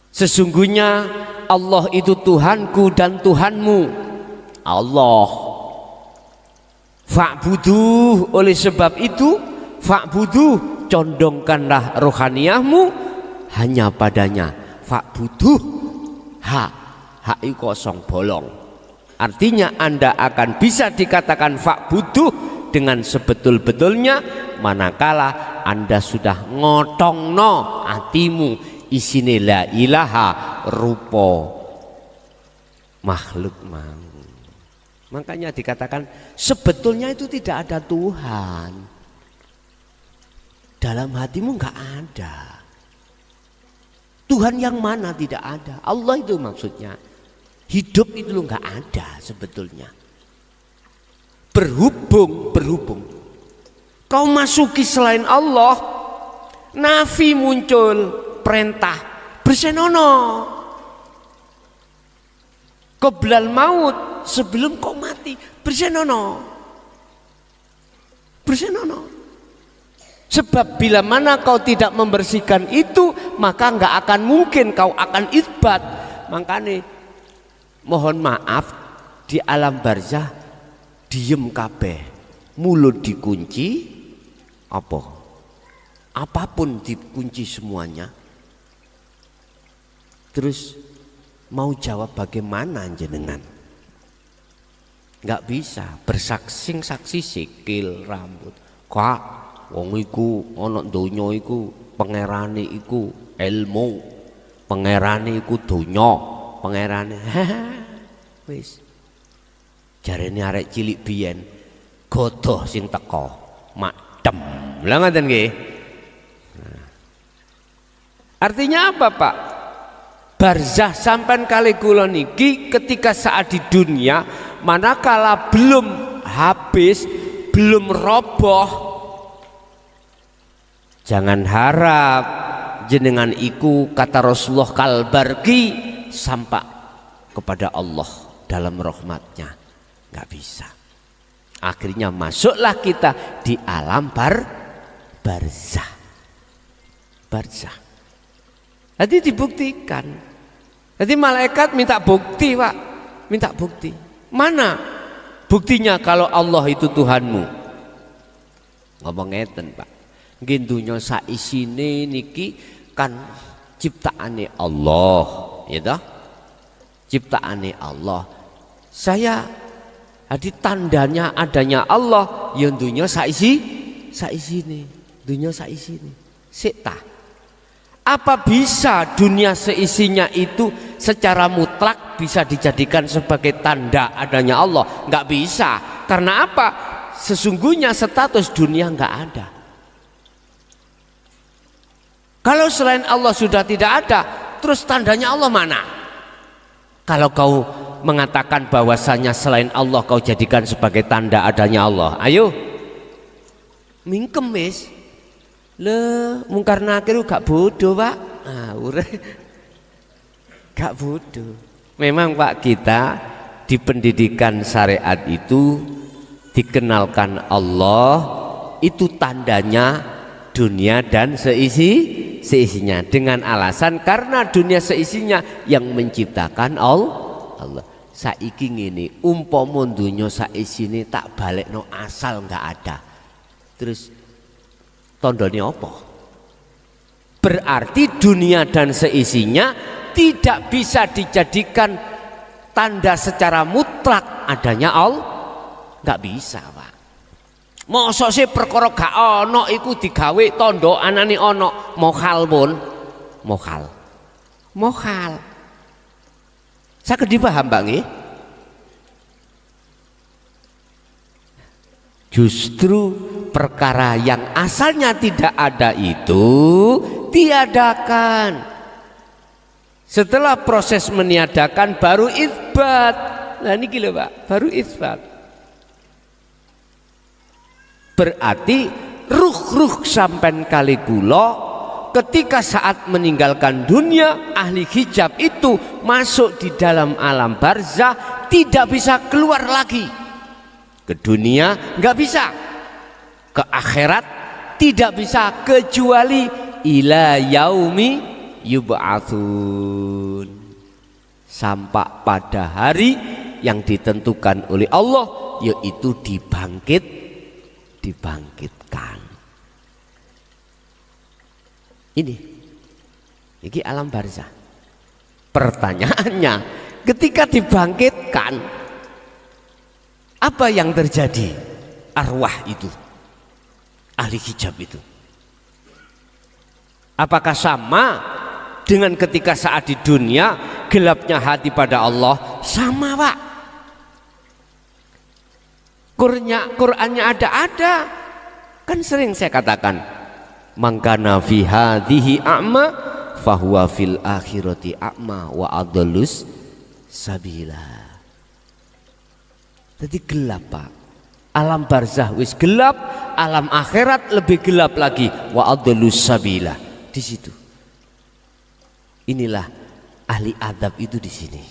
Sesungguhnya Allah itu Tuhanku dan Tuhanmu. Allah. Fa'budu, oleh sebab itu fa'budu, condongkanlah rohaniyahmu hanya padanya. Fa'budu, ha itu kosong bolong. Artinya Anda akan bisa dikatakan fa'budu dengan sebetul-betulnya manakala Anda sudah ngotongno atimu isine la ilaha rupa makhluk mang. Makanya dikatakan sebetulnya itu tidak ada Tuhan. Dalam hatimu nggak ada. Tuhan yang mana tidak ada? Allah itu maksudnya. Hidup itu lo nggak ada sebetulnya. Berhubung. Kau masuki selain Allah, nafi muncul, perintah bersenono. Qoblal maut, sebelum kau mati bersenono. Sebab bila mana kau tidak membersihkan itu, maka nggak akan mungkin kau akan isbat. Makanya mohon maaf, di alam barzah diem kabeh, mulut dikunci, apapun dikunci semuanya. Terus mau jawab bagaimana jenengan? Nggak bisa, bersaksi sikil rambut. Kak, wong iku ana donya iku pangerane iku ilmu, pangerane iku donya, pangerane. Wis. Jarene arek cilik biyen godoh sing teko, madem. Lah ngoten nggih. Artinya apa, Pak? Barzah sampan kali kula niki ketika saat di dunia manakala belum habis, belum roboh, jangan harap jenengan iku kata Rasulullah kalbarki sampai kepada Allah dalam rahmatnya, nggak bisa. Akhirnya masuklah kita di alam barzah. Jadi dibuktikan. Jadi malaikat minta bukti, Pak, minta bukti. Mana buktinya kalau Allah itu Tuhanmu? Ngomong ngeten, Pak. Nggih dunya saisine niki kan ciptaane Allah, ya toh? Ciptaane Allah. Saya jadi tandanya adanya Allah ya dunya saisine. Dunya saisine. Sik tah. Apa bisa dunia seisinya itu secara mutlak bisa dijadikan sebagai tanda adanya Allah? Nggak bisa. Karena apa? Sesungguhnya status dunia nggak ada. Kalau selain Allah sudah tidak ada, terus tandanya Allah mana? Kalau kau mengatakan bahwasanya selain Allah kau jadikan sebagai tanda adanya Allah, ayo mingkem wis. Le mungkar nakir gak bodoh, Pak. Gak bodoh. Memang Pak, kita di pendidikan syariat itu dikenalkan Allah itu tandanya dunia dan seisinya, dengan alasan karena dunia seisinya yang menciptakan Allah. Saiki ngene, umpama donya saisine tak balekno asal nggak ada, terus tandane apa? Berarti dunia dan seisinya tidak bisa dijadikan tanda secara mutlak adanya Allah. Nggak bisa, Pak. Mosok sih perkara gak ono iku digawe tandha anane ono, mokhal pun mokhal. Saged dipaham, Pak nggih? Justru perkara yang asalnya tidak ada itu tiadakan. Setelah proses meniadakan baru itsbat. Nah niki lho Pak, baru itsbat. Berarti ruh sampean kali kula ketika saat meninggalkan dunia, ahli hijab itu masuk di dalam alam barzah, tidak bisa keluar lagi. Ke dunia nggak bisa, ke akhirat tidak bisa, kecuali ila yaumi yub'atsun, sampai pada hari yang ditentukan oleh Allah, yaitu dibangkitkan. Ini alam barzah. Pertanyaannya, ketika dibangkitkan, apa yang terjadi? Arwah itu, ahli hijab itu, apakah sama dengan ketika saat di dunia gelapnya hati pada Allah? Sama, Pak. Qur'annya ada. Kan sering saya katakan, mangkana fi hadhihi a'ma fahuwa fil akhirati a'ma wa adallus sabila. Jadi gelap, Pak. Alam barzah wis gelap, alam akhirat lebih gelap lagi, wa adallus sabila. Di situ. Inilah ahli adab itu di sini.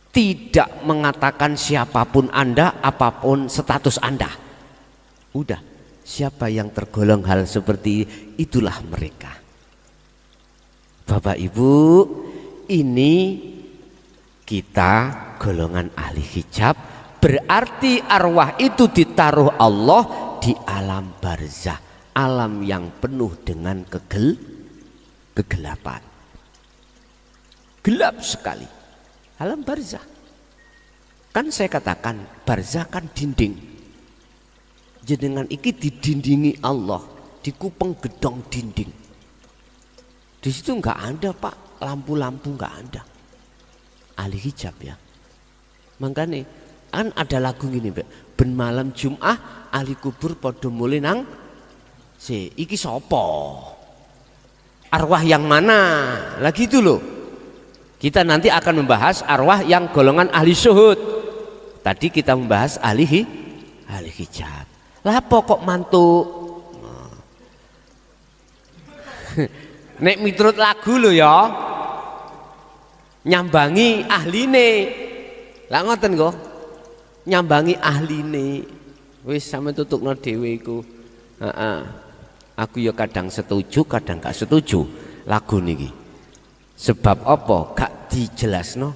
Tidak mengatakan siapapun Anda, apapun status Anda. Udah, siapa yang tergolong hal seperti itulah mereka. Bapak Ibu, ini kita golongan ahli hijab, berarti arwah itu ditaruh Allah di alam barzah, alam yang penuh dengan kegelapan. Gelap sekali alam barzah. Kan saya katakan barzah kan dinding. Jenengan iki didindingi Allah, dikupeng gedong dinding. Di situ nggak ada, Pak, lampu-lampu nggak ada. Ahli hijab ya. Makanya kan ada lagu gini, Pak. Ben malam Jum'ah ahli kubur padha mulih nang iki sopo? Arwah yang mana? Lagi itu loh. Kita nanti akan membahas arwah yang golongan ahli syuhud. Tadi kita membahas ahli hijab. Lah pokok mantuk. Nek miturut lagu lo ya, nyambangi ahline. Lah ngoten kok. Nyambangi ahline. Wis sampe tutukno dhewe iku. Heeh. Aku ya kadang setuju, kadang gak setuju lagu niki. Sebab apa? Gak dijelasno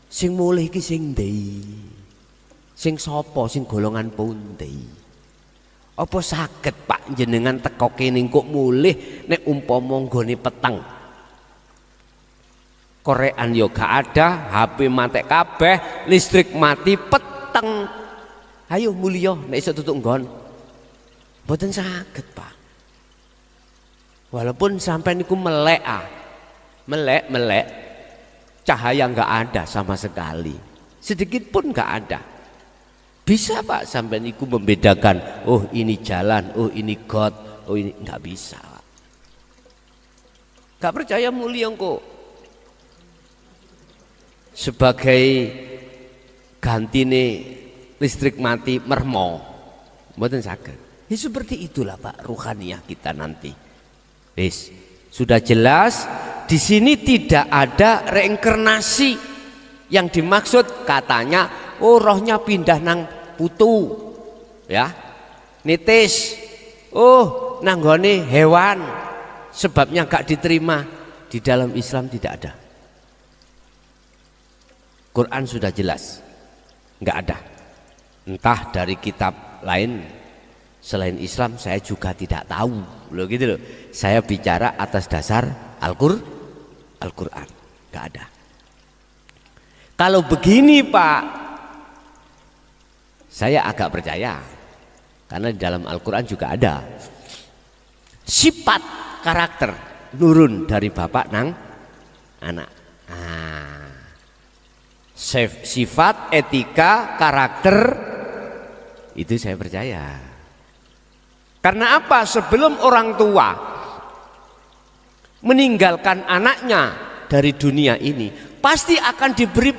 sing mulih iki sing ndi? Sing sapa, sing golongan pundi? Apa saged Pak jenengan teko kene kok mulih nek umpama nggone peteng? Korean yo gak ada, HP mati kabeh, listrik mati, peteng. Ayo mulya nek iso tutuk nggon. Mboten saged, Pak. Walaupun sampai niku melek cahaya nggak ada sama sekali, sedikit pun nggak ada. Bisa Pak sampai niku membedakan, oh ini jalan, oh ini got, oh ini nggak bisa. Gak percaya mulia kok. Sebagai gantine listrik mati mermo, mboten saged. Ya seperti itulah Pak ruhaniyah kita nanti. Wis, sudah jelas. Di sini tidak ada reinkarnasi. Yang dimaksud katanya, oh rohnya pindah nang putu, ya, nitis, oh nanggone hewan, sebabnya gak diterima, di dalam Islam tidak ada. Quran sudah jelas, nggak ada. Entah dari kitab lain selain Islam, saya juga tidak tahu loh, gitu loh. Saya bicara atas dasar Al-Quran, nggak ada. Kalau begini Pak, saya agak percaya, karena di dalam Al-Quran juga ada sifat karakter nurun dari bapak nang anak. Sifat, etika, karakter itu saya percaya. Karena apa? Sebelum orang tua meninggalkan anaknya dari dunia ini, pasti akan diberi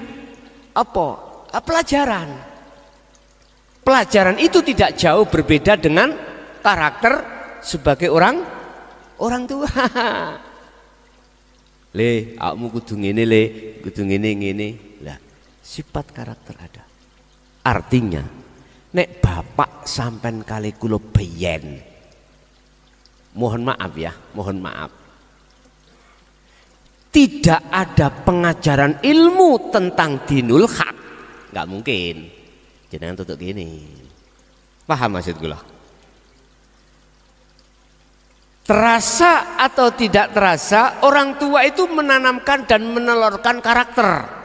apa? Pelajaran. Pelajaran itu tidak jauh berbeda dengan karakter sebagai orang tua. Le, awakmu kudu ngene le, kudu ngene. Lah, sifat karakter ada. Artinya, nek bapak sampean kali kula beyen. Mohon maaf ya, mohon maaf. Tidak ada pengajaran ilmu tentang dinul haq, nggak mungkin. Jenengan tutup gini. Paham maksud kula? Terasa atau tidak terasa, orang tua itu menanamkan dan menelurkan karakter.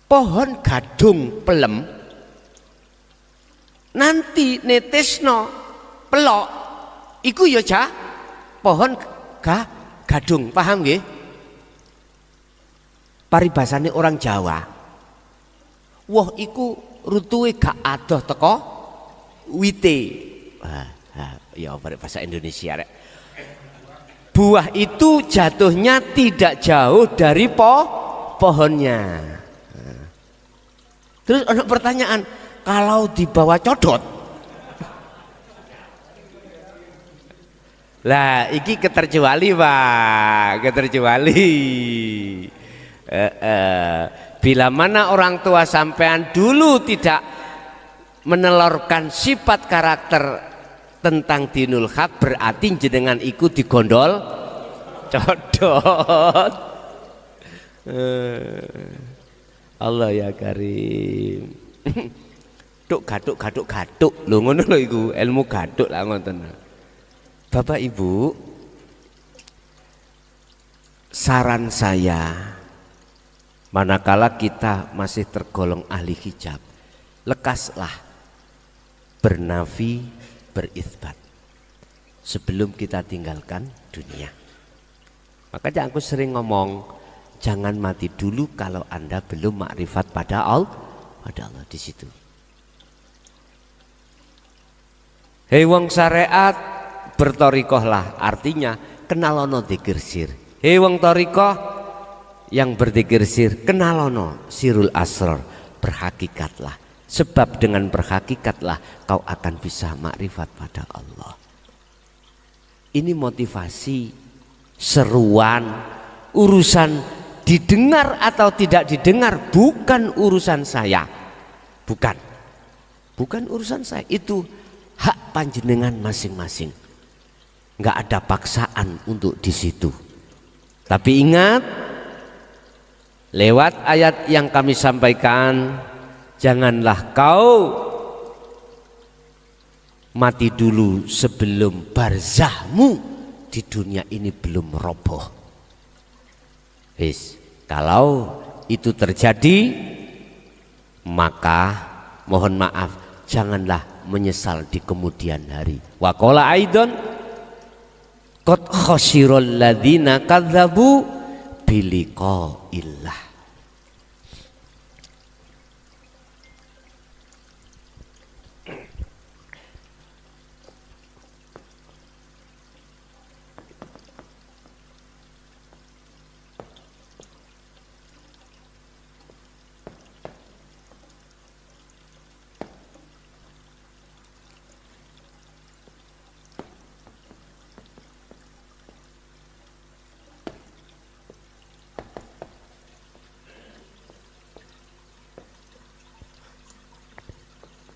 Pohon gadung pelem nanti netesno pelok iku ya pohon gadung, paham nggih? Paribasane orang Jawa. Wah iku rutuhe gak adoh teko wite. Ya bahasa Indonesia rek. Buah itu jatuhnya tidak jauh dari pohonnya. Terus ada pertanyaan, kalau dibawa codot? Lah, iki keterkecuali Pak, keterkecuali. Bila mana orang tua sampean dulu tidak menelurkan sifat karakter tentang dinul haq, berarti jenengan ikut digondol codot. Allah ya karim. Gatuk lho, ngono lho iku, ilmu gatuk lah ngoten. Bapak Ibu, saran saya, manakala kita masih tergolong ahli hijab, lekaslah bernafi, berisbat sebelum kita tinggalkan dunia. Makanya aku sering ngomong, jangan mati dulu kalau Anda belum makrifat pada Allah di situ. Hei wong syariat, bertorikohlah, artinya kenalono dzikir sir. Hei wong torikoh yang berzikir sir, kenalono sirul asrar, berhakikatlah. Sebab dengan berhakikatlah kau akan bisa makrifat pada Allah. Ini motivasi, seruan, urusan didengar atau tidak didengar bukan urusan saya. Bukan urusan saya, itu hak panjenengan masing-masing. Nggak ada paksaan untuk di situ. Tapi ingat, lewat ayat yang kami sampaikan, janganlah kau mati dulu sebelum barzahmu di dunia ini belum roboh. Kalau itu terjadi, maka mohon maaf, janganlah menyesal di kemudian hari. Wa qala aidon qad khasirul ladzina kadzabu biliqa'illah.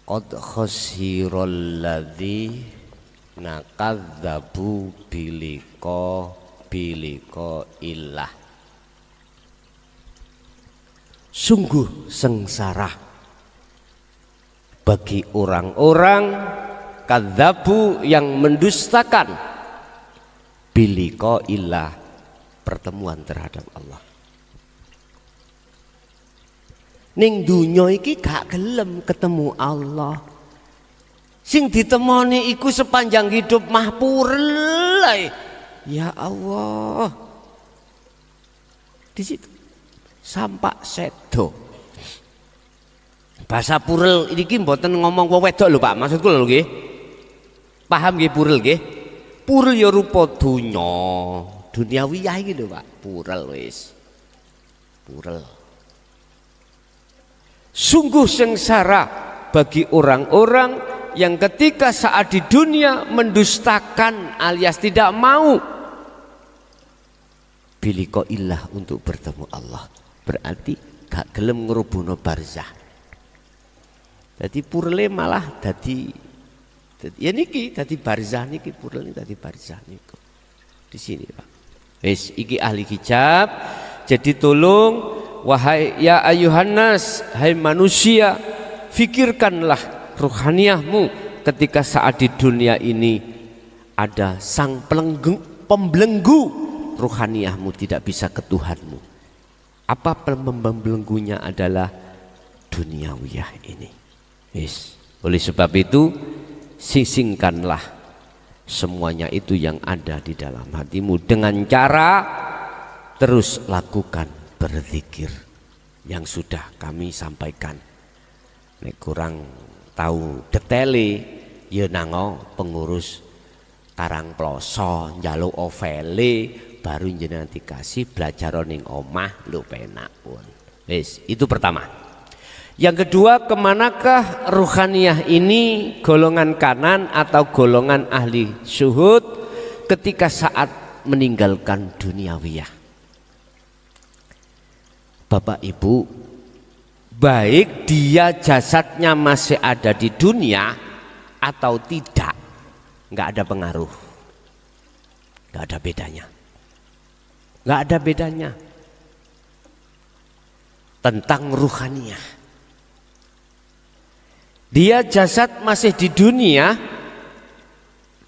qad khasiral ladzi nakadzabu biliko illah. Sungguh sengsara bagi orang-orang kadzabu yang mendustakan biliko illah, pertemuan terhadap Allah. Ning dunya iki gak gelem ketemu Allah. Sing ditemoni iku sepanjang hidup mahpurel ae. Ya Allah. Di situ sampak sedo. Bahasa purel iki mboten ngomong wong wedok lho Pak, maksudku lho nggih. Paham nggih purel nggih? Purel ya rupa dunya, duniawiyah iki lho Pak, purel wis. Purel. Sungguh sengsara bagi orang-orang yang ketika saat di dunia mendustakan alias tidak mau biliko illah, untuk bertemu Allah. Berarti gak gelem ngerubuno barzah. Jadi purle malah dadi ya niki dadi barzah niki, purle dadi barzah niku. Di sini Pak. Wis iki ahli hijab. Jadi tolong wahai ya ayuhannas, hai manusia, fikirkanlah ruhaniyahmu ketika saat di dunia ini ada sang pembelenggu ruhaniyahmu tidak bisa ke Tuhanmu. Apa pembelenggunya adalah duniawiyah ini. Yes. Oleh sebab itu sisingkanlah semuanya itu yang ada di dalam hatimu dengan cara terus lakukan berzikir yang sudah kami sampaikan. Nek kurang tahu detaile ya nango pengurus Karangploso njaluk ovele baru jenengan dikasih belajar ning omah lho penak pun. Wis, itu pertama. Yang kedua, kemanakah ruhaniyah ini, golongan kanan atau golongan ahli syuhud ketika saat meninggalkan duniawiyah? Bapak Ibu, baik dia jasadnya masih ada di dunia atau tidak, nggak ada pengaruh, nggak ada bedanya, nggak ada bedanya tentang ruhaniyah. Dia jasad masih di dunia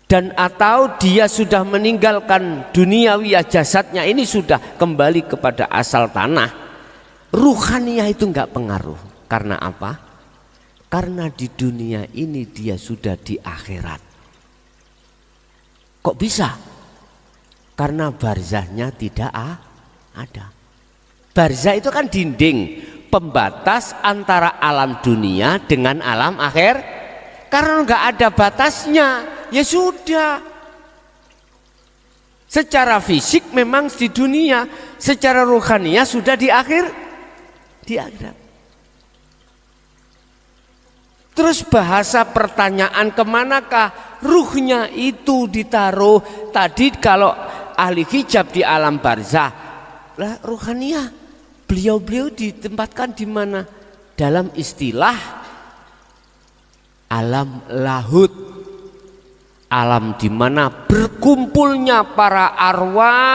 dan atau dia sudah meninggalkan duniawiyah, jasadnya ini sudah kembali kepada asal tanah, ruhaniyah itu nggak pengaruh. Karena apa? Karena di dunia ini dia sudah di akhirat. Kok bisa? Karena barzahnya tidak ada. Barzah itu kan dinding pembatas antara alam dunia dengan alam akhir. Karena nggak ada batasnya, ya sudah. Secara fisik memang di dunia, secara rohaninya sudah di akhirat. Terus bahasa pertanyaan kemanakah ruhnya itu ditaruh? Tadi kalau ahli hijab di alam barzah, lah ruhaniyah beliau ditempatkan di mana? Dalam istilah alam lahut, alam di mana berkumpulnya para arwah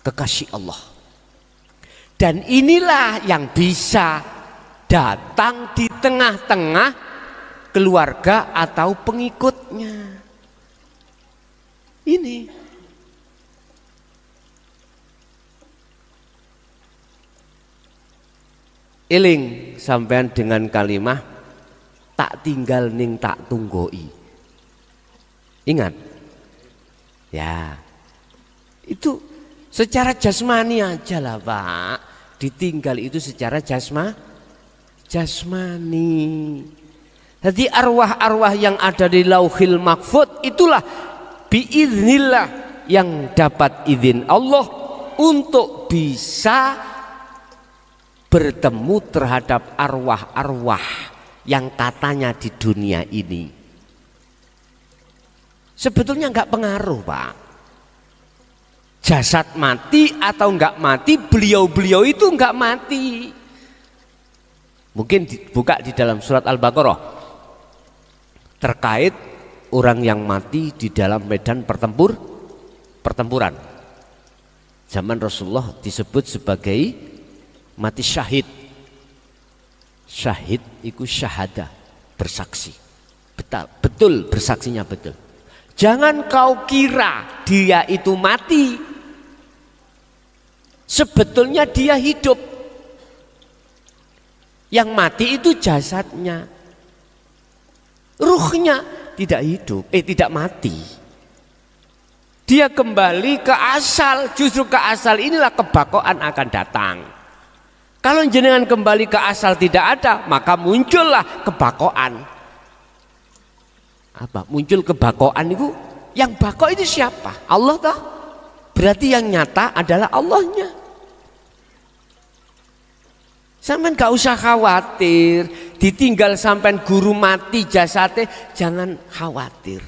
kekasih Allah. Dan inilah yang bisa datang di tengah-tengah keluarga atau pengikutnya. Ini eling sampean dengan kalimah tak tinggal ning tak tunggoi. Ingat ya, itu secara jasmani aja lah Pak. Ditinggal itu secara jasmani. Jadi arwah-arwah yang ada di Lauhil Mahfuz itulah biiznillah yang dapat izin Allah untuk bisa bertemu terhadap arwah-arwah yang katanya di dunia ini. Sebetulnya nggak pengaruh Pak. Jasad mati atau nggak mati, beliau-beliau itu nggak mati. Mungkin dibuka di dalam surat Al-Baqarah terkait orang yang mati di dalam medan pertempuran. Zaman Rasulullah disebut sebagai mati syahid. Syahid itu syahada, bersaksi. Betul bersaksinya betul. Jangan kau kira dia itu mati, sebetulnya dia hidup. Yang mati itu jasadnya, ruhnya tidak hidup, tidak mati. Dia kembali ke asal. Justru ke asal inilah kebakoan akan datang. Kalau jenengan kembali ke asal tidak ada, maka muncullah kebakoan. Apa? Muncul kebakoan itu, yang bako itu siapa? Allah toh? Berarti yang nyata adalah Allahnya. Sampean gak usah khawatir, ditinggal sampean guru mati jasadnya, jangan khawatir.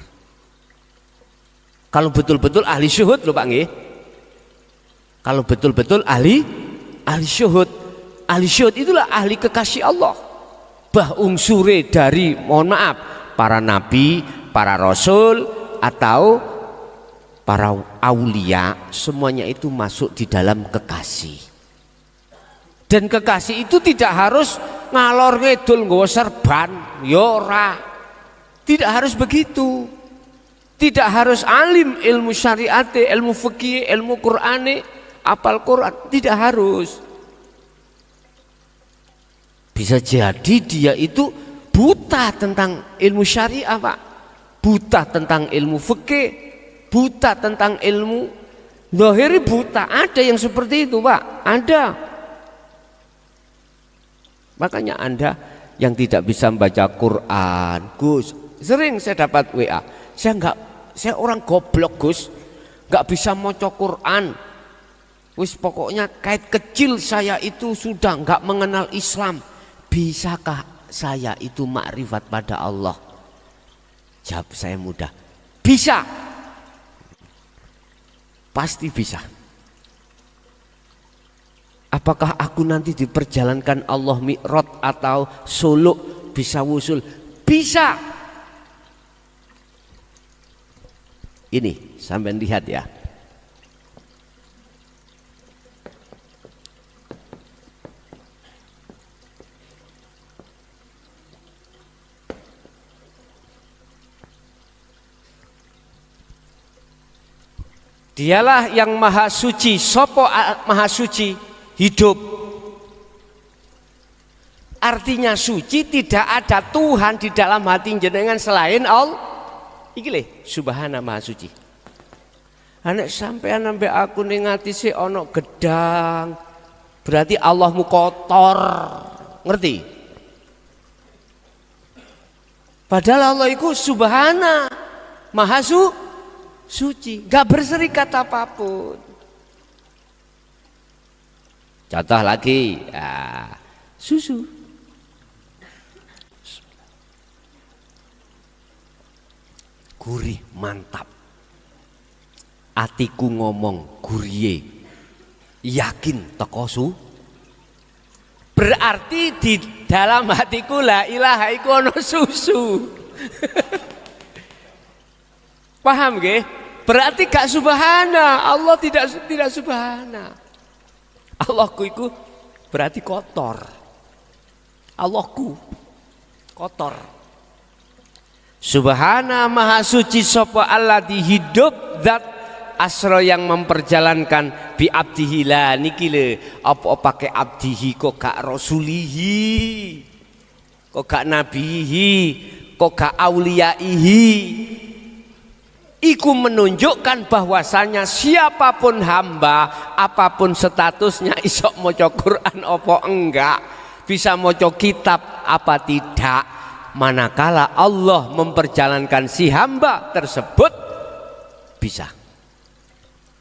Kalau betul-betul ahli syuhud loh Pak nggih. Kalau betul-betul ahli syuhud. Ahli syuhud itulah ahli kekasih Allah. Bah unsure dari, mohon maaf, para nabi, para rasul atau para aulia, semuanya itu masuk di dalam kekasih. Dan kekasih itu tidak harus ngalor ngidul nggawa serban, ya ora. Tidak harus begitu. Tidak harus alim ilmu syariat, ilmu fikih, ilmu Qur'ane, apal Quran, tidak harus. Bisa jadi dia itu buta tentang ilmu syariah, Pak. Buta tentang ilmu fikih, buta tentang ilmu zahiri, buta. Ada yang seperti itu, Pak. Ada. Makanya Anda yang tidak bisa membaca Quran, Gus, sering saya dapat WA. Saya orang goblok, Gus. Enggak bisa maca Quran. Wis pokoknya kait kecil saya itu sudah enggak mengenal Islam. Bisakah saya itu makrifat pada Allah? Jawab saya mudah. Bisa. Pasti bisa. Apakah aku nanti diperjalankan Allah Mi'raj atau suluk bisa wusul? Bisa. Ini sampai lihat ya. Dialah yang maha suci. Sopo maha suci? Hidup. Artinya suci, tidak ada Tuhan di dalam hati jenengan selain Allah. Iki le, subhana maha suci. Anak sampean sampai aku ning ati sik ana gedang. Berarti Allahmu kotor. Ngerti? Padahal Allah itu subhana, maha suci, gak berserikat apapun. Contoh lagi, susu. Gurih, mantap. Atiku ngomong gurih, yakin teko berarti di dalam hatiku la ilaha iku ono susu. Paham nggih? Berarti gak subhana, Allah tidak subhana. Allahku itu berarti kotor. Allahku kotor. Subhana maha suci sapa Allah di hidup zat asro yang memperjalankan bi abdihi la niki le apa pakai abdihi kok gak rasulihi, kok gak nabihi, kok gak auliyaihi. Iku menunjukkan bahwasanya siapapun hamba, apapun statusnya, isok maca Quran apa enggak, bisa maca kitab apa tidak, manakala Allah memperjalankan si hamba tersebut bisa.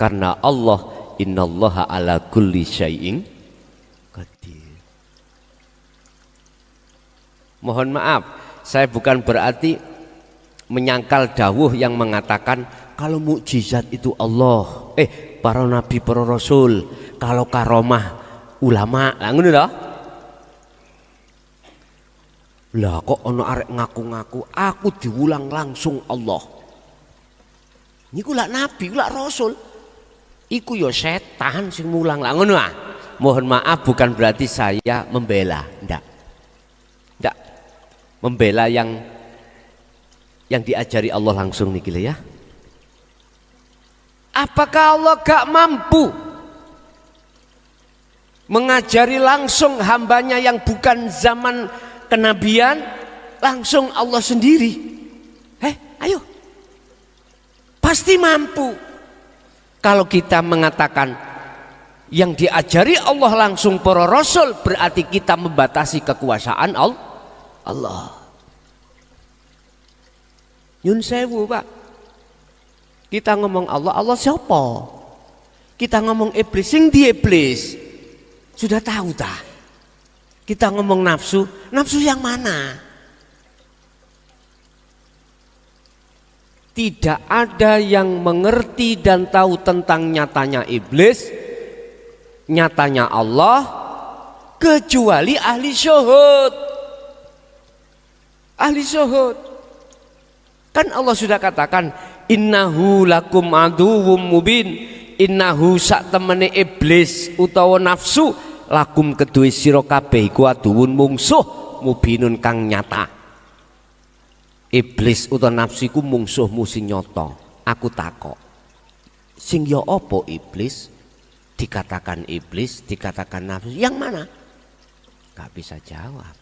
Karena Allah innallaha ala kulli syai'in qadir. Mohon maaf, saya bukan berarti menyangkal dawuh yang mengatakan kalau mukjizat itu Allah, para nabi, para rasul, kalau karomah ulama, lah ngono lho. Lah kok ono arek ngaku-ngaku aku diulang langsung Allah. Niku lak nabi, lak rasul. Iku yo setan sing mulang lah ngono ah. Mohon maaf bukan berarti saya membela, ndak. Ndak. Membela yang diajari Allah langsung niki lho ya. Apakah Allah gak mampu mengajari langsung hambanya yang bukan zaman kenabian langsung Allah sendiri? Ayo. Pasti mampu. Kalau kita mengatakan yang diajari Allah langsung para rasul, berarti kita membatasi kekuasaan Allah. Nyun sewu Pak. Kita ngomong Allah siapa? Kita ngomong iblis, sing di iblis. Sudah tahu dah. Kita ngomong nafsu yang mana? Tidak ada yang mengerti dan tahu tentang nyatanya iblis, nyatanya Allah, kecuali ahli syuhud. Ahli syuhud. Kan Allah sudah katakan, innahu lakum aduwwum mubin. Innahu sak temene iblis utawa nafsu lakum kedue sira kabeh iku aduwun mungsuh mubinun kang nyata. Iblis utawa nafsu iku mungsuhmu sing nyata. Aku takok, sing ya apa iblis? Dikatakan iblis, dikatakan nafsu, yang mana? Gak bisa jawab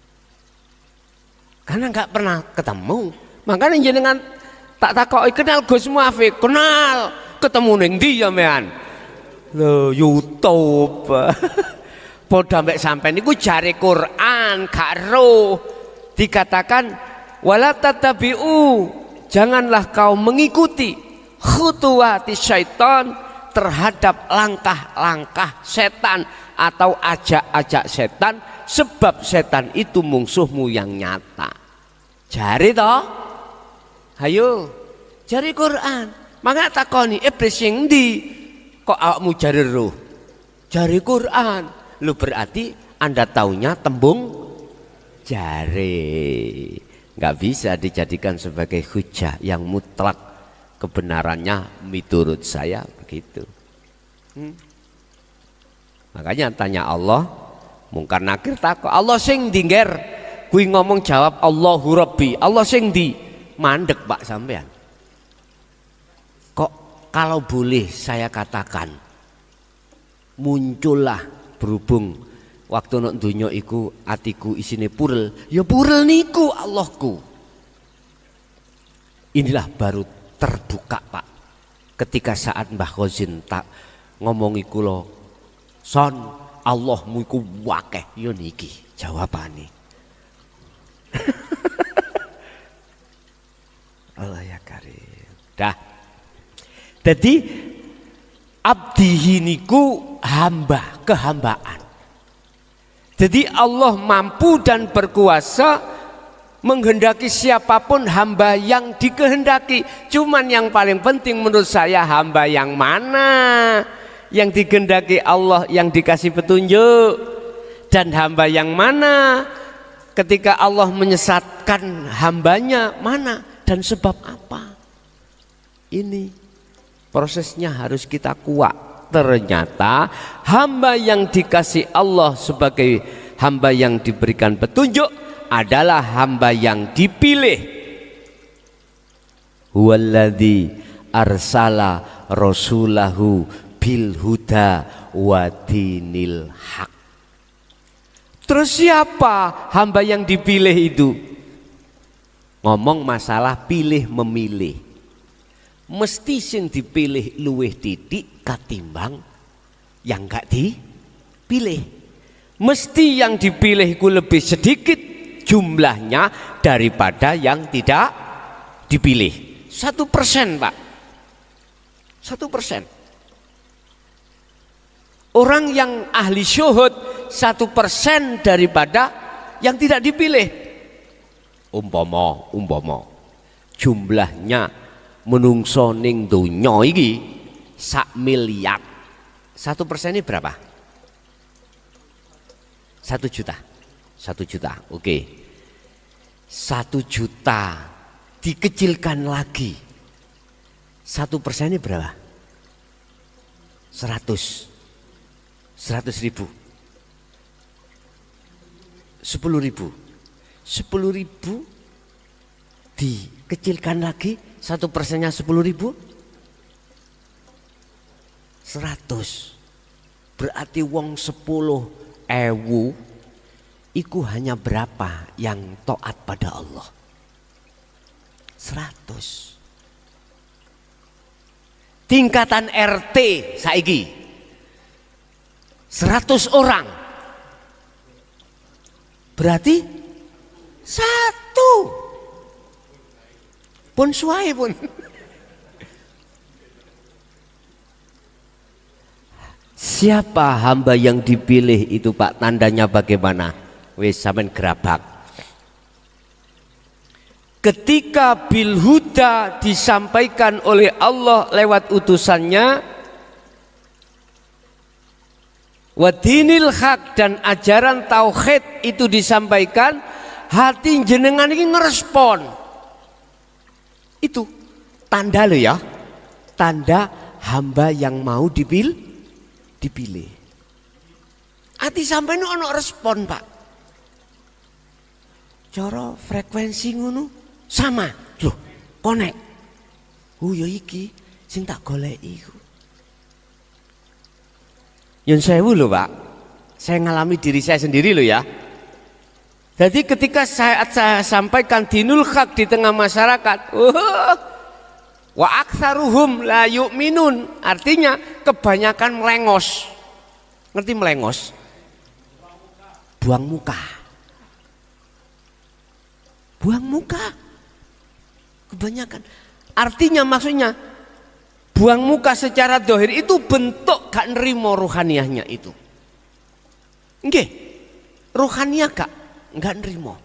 karena gak pernah ketemu. Makanya jenengan tak takoki kenal Gus Muafik, kenal, ketemu ning ndi sampean? Lho YouTube. Padha mek sampean niku jare Quran gak roh. Dikatakan wala tatabi'u, janganlah kau mengikuti khutuwati syaitan, terhadap langkah-langkah setan atau ajak-ajak setan, sebab setan itu musuhmu yang nyata. Jari toh? Hayo, jari Quran. Maka takoni iblis sing ndi? Kok awakmu jari roh? Jari Quran. Lu berarti Anda taunya tembung jari. Nggak bisa dijadikan sebagai hujah yang mutlak. Kebenarannya menurut saya begitu. Makanya tanya Allah, mungkar nakir takut Allah sing ndi ngger, kuwi ngomong jawab Allahu Rabbi. Allah sing ndi? Mandek Pak sampean. Kok kalau boleh saya katakan, muncullah berhubung waktu nek donya iku atiku isine purel, ya purel niku Allahku. Inilah baru terbuka Pak, ketika saat Mbah Khozin tak ngomongi kula, son Allahmu iku wakeh, ya niki jawabane. Allah ya karim. Dah. Jadi abdihi niku hamba, kehambaan. Jadi Allah mampu dan berkuasa menghendaki siapapun hamba yang dikehendaki. Cuman yang paling penting menurut saya hamba yang mana yang dikehendaki Allah, yang dikasih petunjuk, dan hamba yang mana ketika Allah menyesatkan hambanya mana dan sebab apa. Ini prosesnya harus kita kuat. Ternyata hamba yang dikasih Allah sebagai hamba yang diberikan petunjuk adalah hamba yang dipilih. Huwaladzi arsala rasulahu bil huda wa dinil haq. Terus siapa hamba yang dipilih itu? Ngomong masalah pilih memilih. Mesti sing dipilih luwih titik katimbang yang gak dipilih. Mesti yang dipilih itu lebih sedikit jumlahnya daripada yang tidak dipilih. 1% Pak, 1%. Orang yang ahli syuhud 1% daripada yang tidak dipilih. Umpama jumlahnya menungso ning donya iki 1 miliar. 1% ini berapa? 1 juta. 1 juta. Oke. 1 juta dikecilkan lagi 1% berapa? 100 ribu, 10.000 dikecilkan lagi 1%-nya 10.000, 100. Berarti wong 10.000 iku hanya berapa yang taat pada Allah? 100. Tingkatan RT saiki 100 orang. Berarti 1 pun suai pun. Siapa hamba yang dipilih itu Pak? Tandanya bagaimana? Wis sampean gerabak. Ketika bil huda disampaikan oleh Allah lewat utusannya, wa dinil haq dan ajaran tauhid itu disampaikan, hati jenengan ini ngerespon. Itu tanda lo ya, tanda hamba yang mau dipilih. Hati sampai ini ono respon Pak. Cara frekuensi ngono sama loh, connect. Ya iki sing tak goleki iku. Yun sewu loh Pak, saya ngalami diri saya sendiri loh ya. Jadi ketika saya sampaikan dinul haq di tengah masyarakat, wa aktsaruhum la yu'minun, artinya kebanyakan melengos. Ngerti melengos? Buang muka. Buang muka. Kebanyakan. Artinya maksudnya buang muka secara dohir itu bentuk gak nerimo ruhaniyahnya itu. Nggih. Ruhaniyah gak nerimo.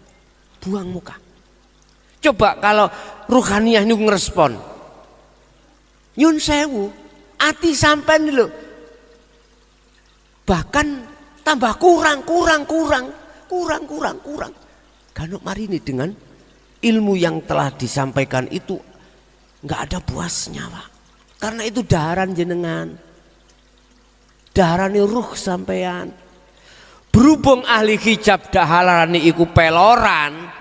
Buang muka. Coba kalau ruhaniyah ini ngerespon. Nyun sewu, ati sampean lho. Bahkan tambah kurang. Ganuk mari ini dengan ilmu yang telah disampaikan itu nggak ada puasnya Pak. Karena itu daharan jenengan, daharane ruh sampean. Berhubung ahli hijab daharane iku peloran,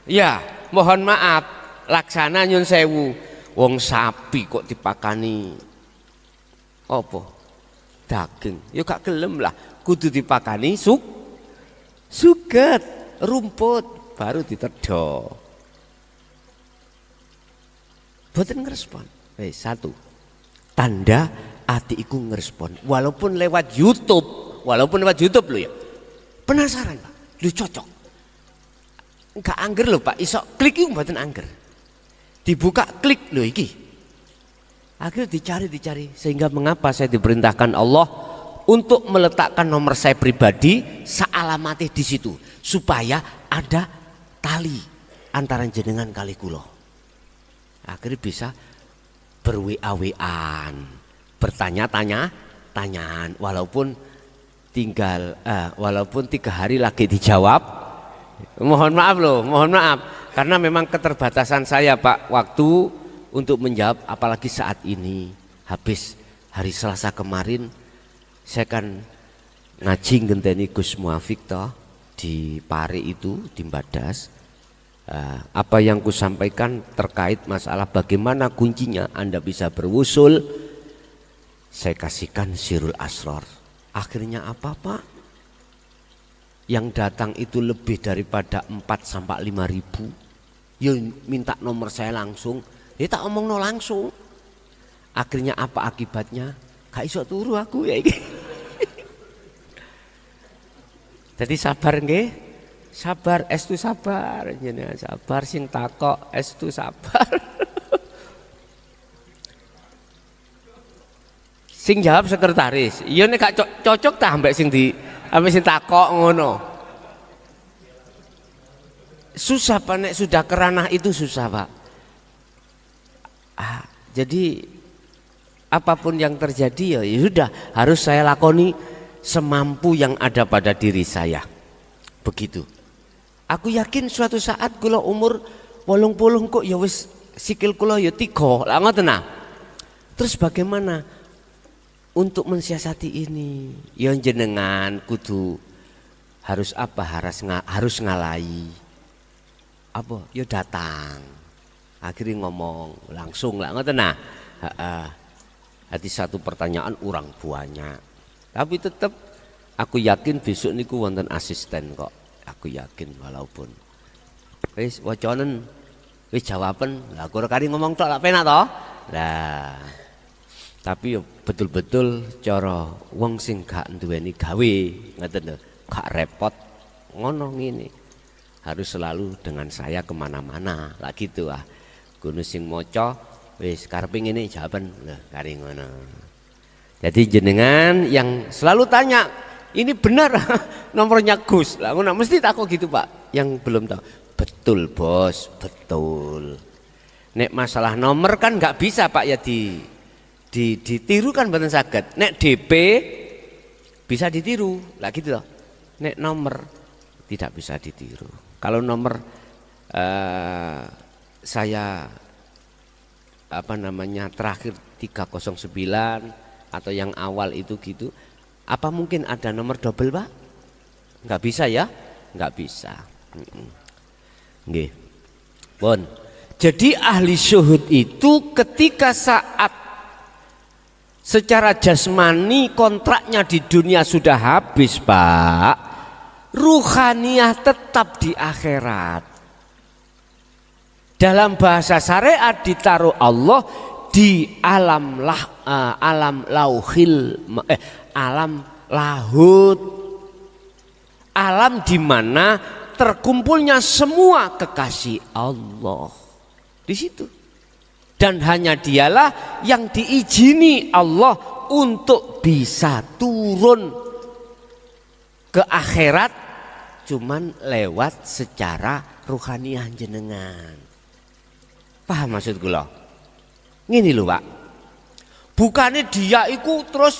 ya mohon maaf laksana nyun sewu. Wong sapi kok dipakani apa? Daging. Ya gak gelem lah, kudu dipakani suget, rumput baru ditedo. Boten ngerespon. Satu. Tanda ati iku ngerespon walaupun lewat YouTube lho ya. Penasaran Pak, lu cocok. Enggak angger lho Pak, iso klik iku mboten angger. Dibuka klik lho iki. Akhirnya dicari sehingga mengapa saya diperintahkan Allah untuk meletakkan nomor saya pribadi sealamatnya di situ supaya ada tali antara jenengan kali kulo. Akhirnya bisa berwa-waan, bertanya-tanyaan walaupun 3 hari lagi dijawab. Mohon maaf karena memang keterbatasan saya Pak waktu untuk menjawab, apalagi saat ini habis hari Selasa kemarin saya kan ngaji ngenteni Gus Muafik toh di Pare itu di Mbadas. Apa yang ku sampaikan terkait masalah bagaimana kuncinya Anda bisa berwusul, saya kasihkan Sirul Asror. Akhirnya apa Pak? Yang datang itu lebih daripada 4-5 ribu. Ya minta nomor saya langsung. Dia tak omong no langsung. Akhirnya apa akibatnya? Gak iso turu aku ya ini. Jadi sabar nggih. Sabar, estu sabar. Jenengan sabar sing takok, estu sabar. Sing jawab sekretaris. Iya nek gak cocok ta ambek sing takok ngono. Susah Pak nek sudah keranah itu susah Pak. Jadi apapun yang terjadi ya sudah harus saya lakoni semampu yang ada pada diri saya. Begitu. Aku yakin suatu saat kula umur 80 kok ya wis sikil kula ya 3. Lah ngoten nah. Terus bagaimana untuk mensiasati ini? Ya jenengan kudu harus apa? Harus ngalai. Apa? Ya datang. Akhirnya ngomong langsung lah ngoten nah. Hati satu pertanyaan orang banyak. Tapi tetap aku yakin besok niku wonten asisten kok. Aku yakin walaupun wis wacanen wis jawaban lah kok kari ngomong tok lak penak to. Lah tapi yo betul-betul cara wong sing gak duweni gawe ngoten lho, gak repot ngono ngene. Harus selalu dengan saya kemana-mana lah gitu ah. Gunung sing maca wis karepe ngene jawaban lho kari ngono. Jadi jenengan yang selalu tanya ini benar nomornya Gus lah ngono mesti takut gitu Pak yang belum tahu. Betul bos, betul. Nek masalah nomor kan nggak bisa Pak ya ditiru kan mboten saged. Nek DP bisa ditiru lah gitu loh. Nek nomor tidak bisa ditiru. Kalau nomor saya apa namanya terakhir 309 atau yang awal itu gitu, apa mungkin ada nomor double Pak? Nggak bisa ya, nggak bisa. Nggih. Bon. Jadi ahli syuhud itu ketika saat secara jasmani kontraknya di dunia sudah habis Pak, ruhaniyah tetap di akhirat. Dalam bahasa syariat ditaruh Allah di alam lauhil alam lahut, alam di mana terkumpulnya semua kekasih Allah di situ, dan hanya dialah yang diizini Allah untuk bisa turun ke akhirat cuman lewat secara ruhaniyah jenengan. Paham maksud kula? Ngene lho Pak. Bukane dia iku terus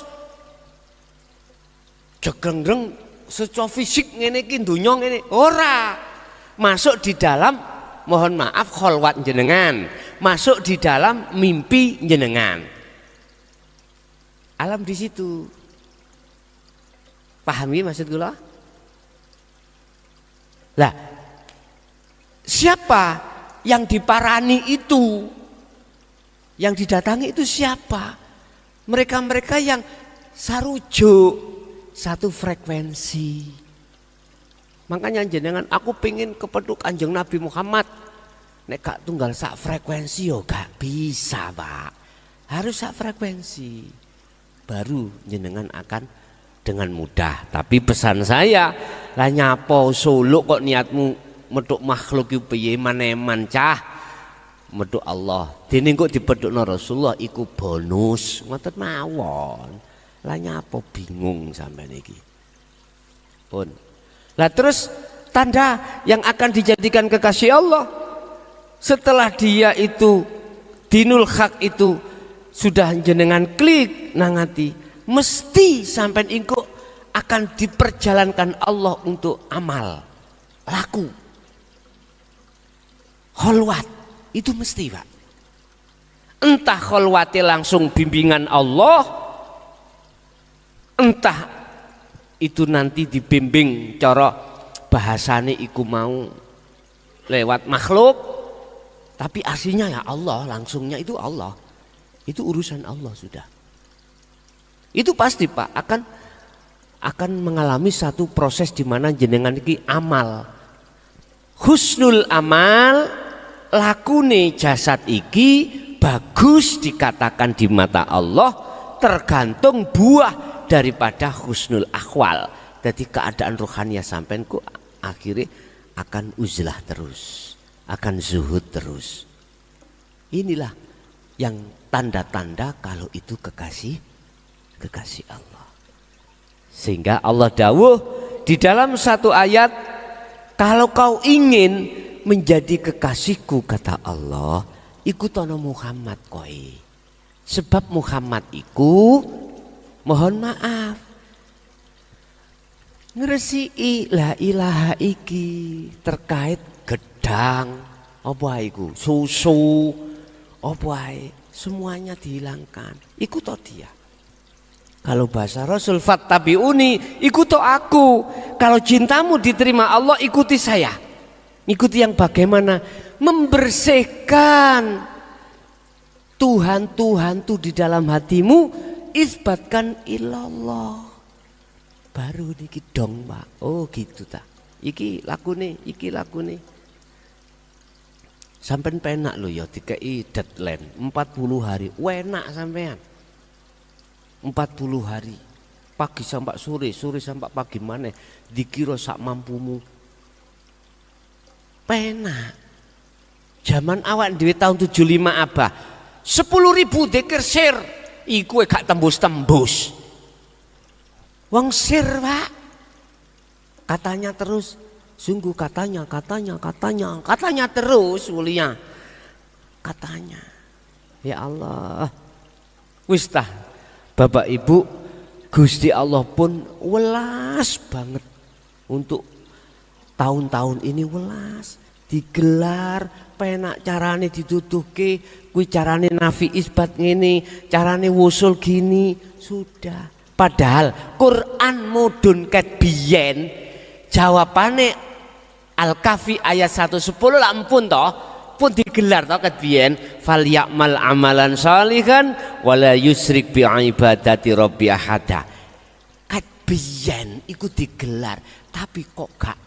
jegreng-greng secara fisik ngene iki donya ngene. Ora. Masuk di dalam mohon maaf kholwat jenengan, masuk di dalam mimpi jenengan. Alam di situ. Pahami maksud kula? Lah, siapa yang diparani itu, yang didatangi itu siapa? Mereka-mereka yang sarujuk satu frekuensi. Makanya jenengan aku pengen kepeduk Kanjeng Nabi Muhammad. Nek gak tunggal sak frekuensi yo gak bisa Pak. Harus sak frekuensi. Baru jenengan akan dengan mudah. Tapi pesan saya, lah nyapo Solo kok niatmu meduk makhluk iku piye maneman cah meduk Allah dene kok dipedhukno Rasulullah iku bonus ngoten mawon. Lah nyapa bingung sampean iki pun. Lah terus tanda yang akan dijadikan kekasih Allah setelah dia itu dinul hak itu sudah jenengan klik nangati, mesti sampean engko akan diperjalankan Allah untuk amal laku kholwat itu mesti Pak. Entah kholwatnya langsung bimbingan Allah, entah itu nanti dibimbing cara bahasane iku mau lewat makhluk, tapi aslinya ya Allah, langsungnya itu Allah. Itu urusan Allah sudah. Itu pasti Pak akan mengalami satu proses di mana jenengan iki amal. Husnul amal lakune jasad iki bagus dikatakan di mata Allah tergantung buah daripada husnul akhwal. Jadi keadaan rohaniya sampean ku akhirnya akan uzlah terus, akan zuhud terus. Inilah yang tanda-tanda kalau itu kekasih Allah. Sehingga Allah dawuh di dalam satu ayat, kalau kau ingin menjadi kekasihku kata Allah, ikutono Muhammad koi. Sebab Muhammad iku mohon maaf ngresiki la ilaha iki terkait gedang apa iku susu apa ae semuanya dihilangkan ikut dia. Kalau bahasa Rasul fattabi'uni ikuti aku. Kalau cintamu diterima Allah ikuti saya. Ikuti yang bagaimana membersihkan Tuhan tuh di dalam hatimu, isbatkan ilallah. Baru niki dong Pak. Oh gitu ta. Iki lakune. Sampai penak lo ya dikei deadline 40 hari. Enak sampean. 40 hari. Pagi sampai sore sampai pagi mana dikira sak mampumu. Penak. Zaman awak dhewe tahun 75 abah 10.000 dzikir sir iku gak tembus-tembus. Wong sir Pak. Katanya terus sungguh katanya terus mulia. Katanya. Ya Allah. Wis tah Bapak Ibu, Gusti Allah pun welas banget untuk tahun-tahun ini welas digelar penak carane dituduhke kuwi carane nafi isbat ngene carane wusul gini sudah padahal Quran mudun ket biyen jawabane Al-Kahfi ayat 110 lah ampun toh pun digelar toh ket biyen fal ya'mal amalan sholihan wala yusrik bi ibadati rabbi ahada ket biyen iku digelar tapi kok gak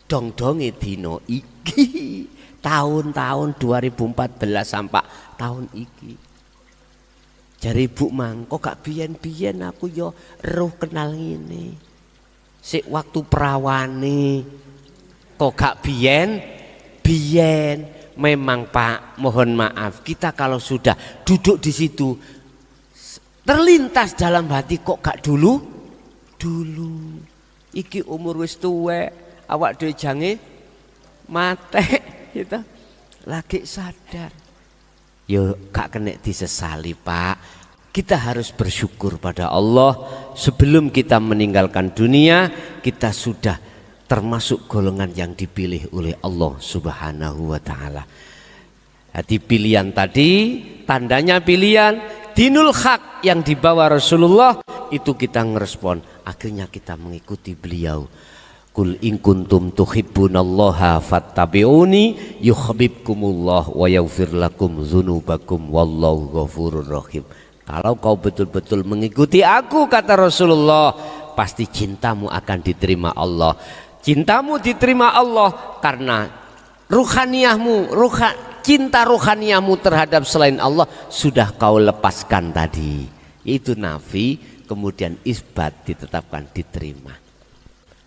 dong-donge dino iki tahun-tahun 2014 sampai tahun iki jare ibu mang kok gak biyen-biyen aku yo roh kenal ngene sik waktu perawane kok gak biyen memang Pak mohon maaf kita kalau sudah duduk di situ terlintas dalam hati kok gak dulu iki umur wis tuwek awak dhewe jange mate gitu lagi sadar yo gak kena disesali Pak kita harus bersyukur pada Allah sebelum kita meninggalkan dunia kita sudah termasuk golongan yang dipilih oleh Allah Subhanahu wa taala. Hati pilihan tadi tandanya pilihan dinul haq yang dibawa Rasulullah itu kita ngerespon akhirnya kita mengikuti beliau. Kul in kuntum tuhibbunallaha fattabi'uni yuhibbukumullah wa yaghfir lakum dzunubakum wallahu ghafurur rahim. Kalau kau betul-betul mengikuti aku kata Rasulullah pasti cintamu akan diterima Allah. Cintamu diterima Allah karena cinta ruhaniyahmu terhadap selain Allah sudah kau lepaskan tadi. Itu nafi kemudian isbat ditetapkan diterima.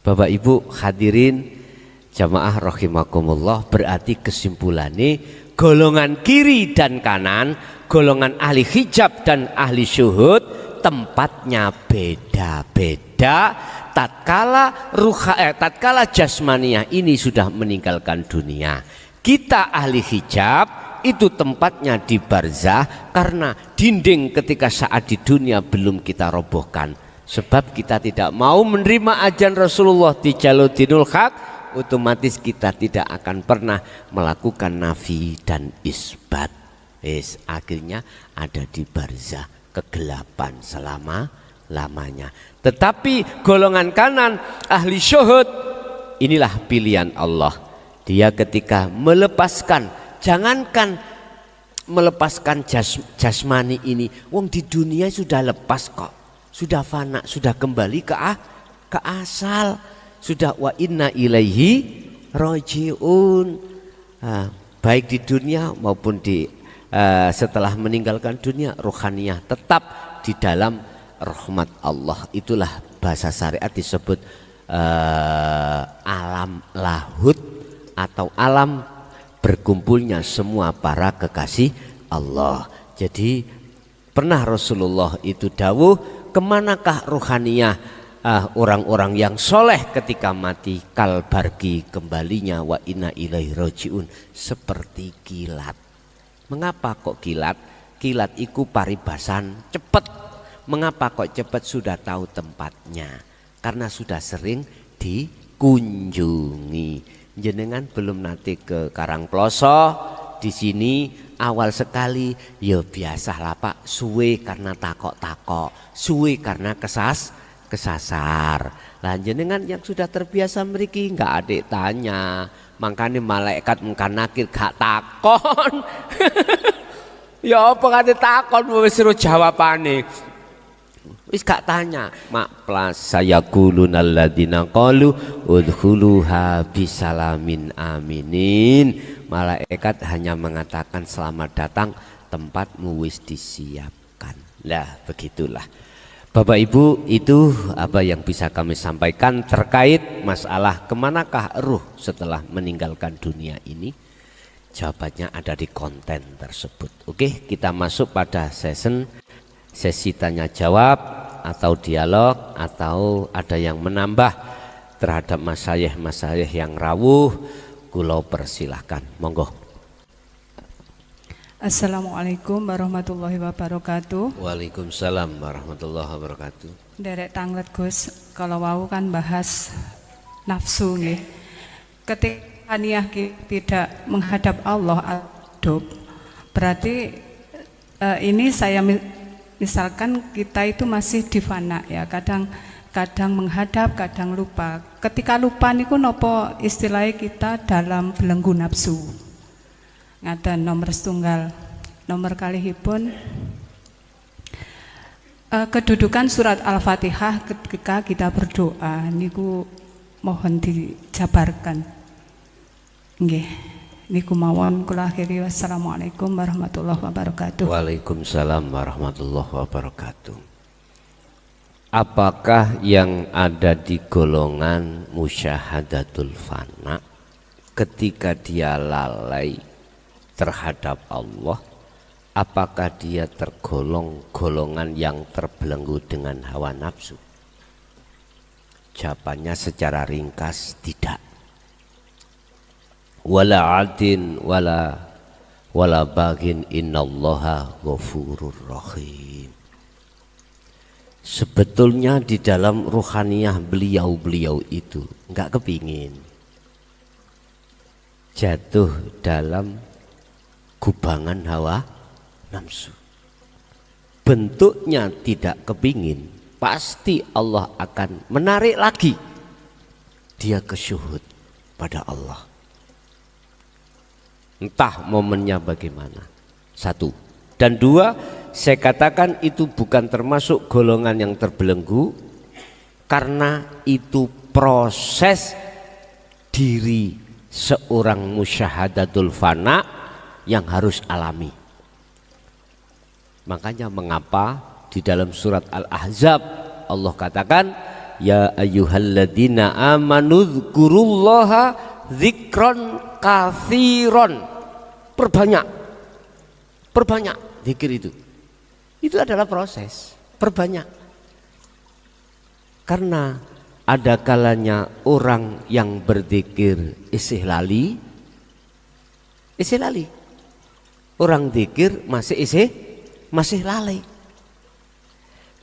Bapak Ibu hadirin jamaah rahimakumullah berarti kesimpulannya golongan kiri dan kanan, golongan ahli hijab dan ahli syuhud tempatnya beda-beda. Tatkala jasmaniah ini sudah meninggalkan dunia, kita ahli hijab itu tempatnya di barzah karena dinding ketika saat di dunia belum kita robohkan. Sebab kita tidak mau menerima ajaran Rasulullah di jalur dinul haq, otomatis kita tidak akan pernah melakukan nafi dan isbat. Akhirnya ada di barzah kegelapan selama-lamanya. Tetapi golongan kanan ahli syuhud inilah pilihan Allah. Dia ketika melepaskan, jangankan melepaskan jasmani ini, wong di dunia sudah lepas kok, sudah fana, sudah kembali ke asal, sudah wa inna ilaihi rajiun. Baik di dunia maupun di setelah meninggalkan dunia, rohaniyah tetap di dalam rahmat Allah. Itulah bahasa syariat disebut alam lahud atau alam berkumpulnya semua para kekasih Allah. Jadi pernah Rasulullah itu dawuh kemanakah rohaniyah orang-orang yang soleh ketika mati kalbargi kembalinya wa inna ilaihi rajiun seperti kilat. Mengapa kok kilat? Kilat iku paribasan cepet. Mengapa kok cepat sudah tahu tempatnya? karena sudah sering dikunjungi. Jenengan belum nanti ke Karangploso, di sini awal sekali ya biasalah Pak, suwe karena takok-takok, suwe karena kesasar. Lah jenengan yang sudah terbiasa mriki nggak adik tanya, makanya malaikat mungkin nakir gak takon. Ya apa kate takon wis suruh jawabane. Wis gak tanya, mak plus saya kulun alladzina qalu udkhuluha bisalamin aminin. Malaikat hanya mengatakan selamat datang, tempatmu wis disiapkan. Lah begitulah. Bapak Ibu, itu apa yang bisa kami sampaikan terkait masalah kemanakah ruh setelah meninggalkan dunia ini. Jawabannya ada di konten tersebut. Oke, kita masuk pada sesi tanya jawab atau dialog, atau ada yang menambah terhadap masalah-masalah yang rawuh, kulo persilahkan, monggo. Assalamualaikum warahmatullahi wabarakatuh. Waalaikumsalam warahmatullahi wabarakatuh. Derek tanglet Gus, kalau wau kan bahas nafsu nggih. Ketika niat tidak menghadap Allah adab, berarti ini saya misalkan kita itu masih di fana ya, kadang menghadap, kadang lupa. Ketika lupa niku nopo istilahnya kita dalam belenggu nafsu. Ngaten nomor setunggal, nomor kalihipun kedudukan surat Al-Fatihah ketika kita berdoa niku mohon dijabarkan. Nggih, niku mawon kula akhiri. Wassalamualaikum warahmatullahi wabarakatuh. Waalaikumsalam warahmatullahi wabarakatuh. Apakah yang ada di golongan musyahadatul fana ketika dia lalai terhadap Allah, apakah dia tergolong golongan yang terbelenggu dengan hawa nafsu? Jawabannya secara ringkas tidak. Wala adin wala bagin innallaha ghafurur rahim. Sebetulnya di dalam ruhaniyah beliau itu enggak kepingin jatuh dalam gubangan hawa nafsu. Bentuknya tidak kepingin, pasti Allah akan menarik lagi dia ke syuhud pada Allah. Entah momennya bagaimana. Satu. Dan dua, saya katakan itu bukan termasuk golongan yang terbelenggu, karena itu proses diri seorang musyahadatul fana yang harus alami. Makanya mengapa di dalam surat Al-Ahzab Allah katakan, ya ayyuhalladzina amanu dzkurullaha dzikron katsiron. Perbanyak zikir itu. Itu adalah proses, perbanyak. Karena ada kalanya orang yang berzikir isih lali. Orang zikir masih lalai.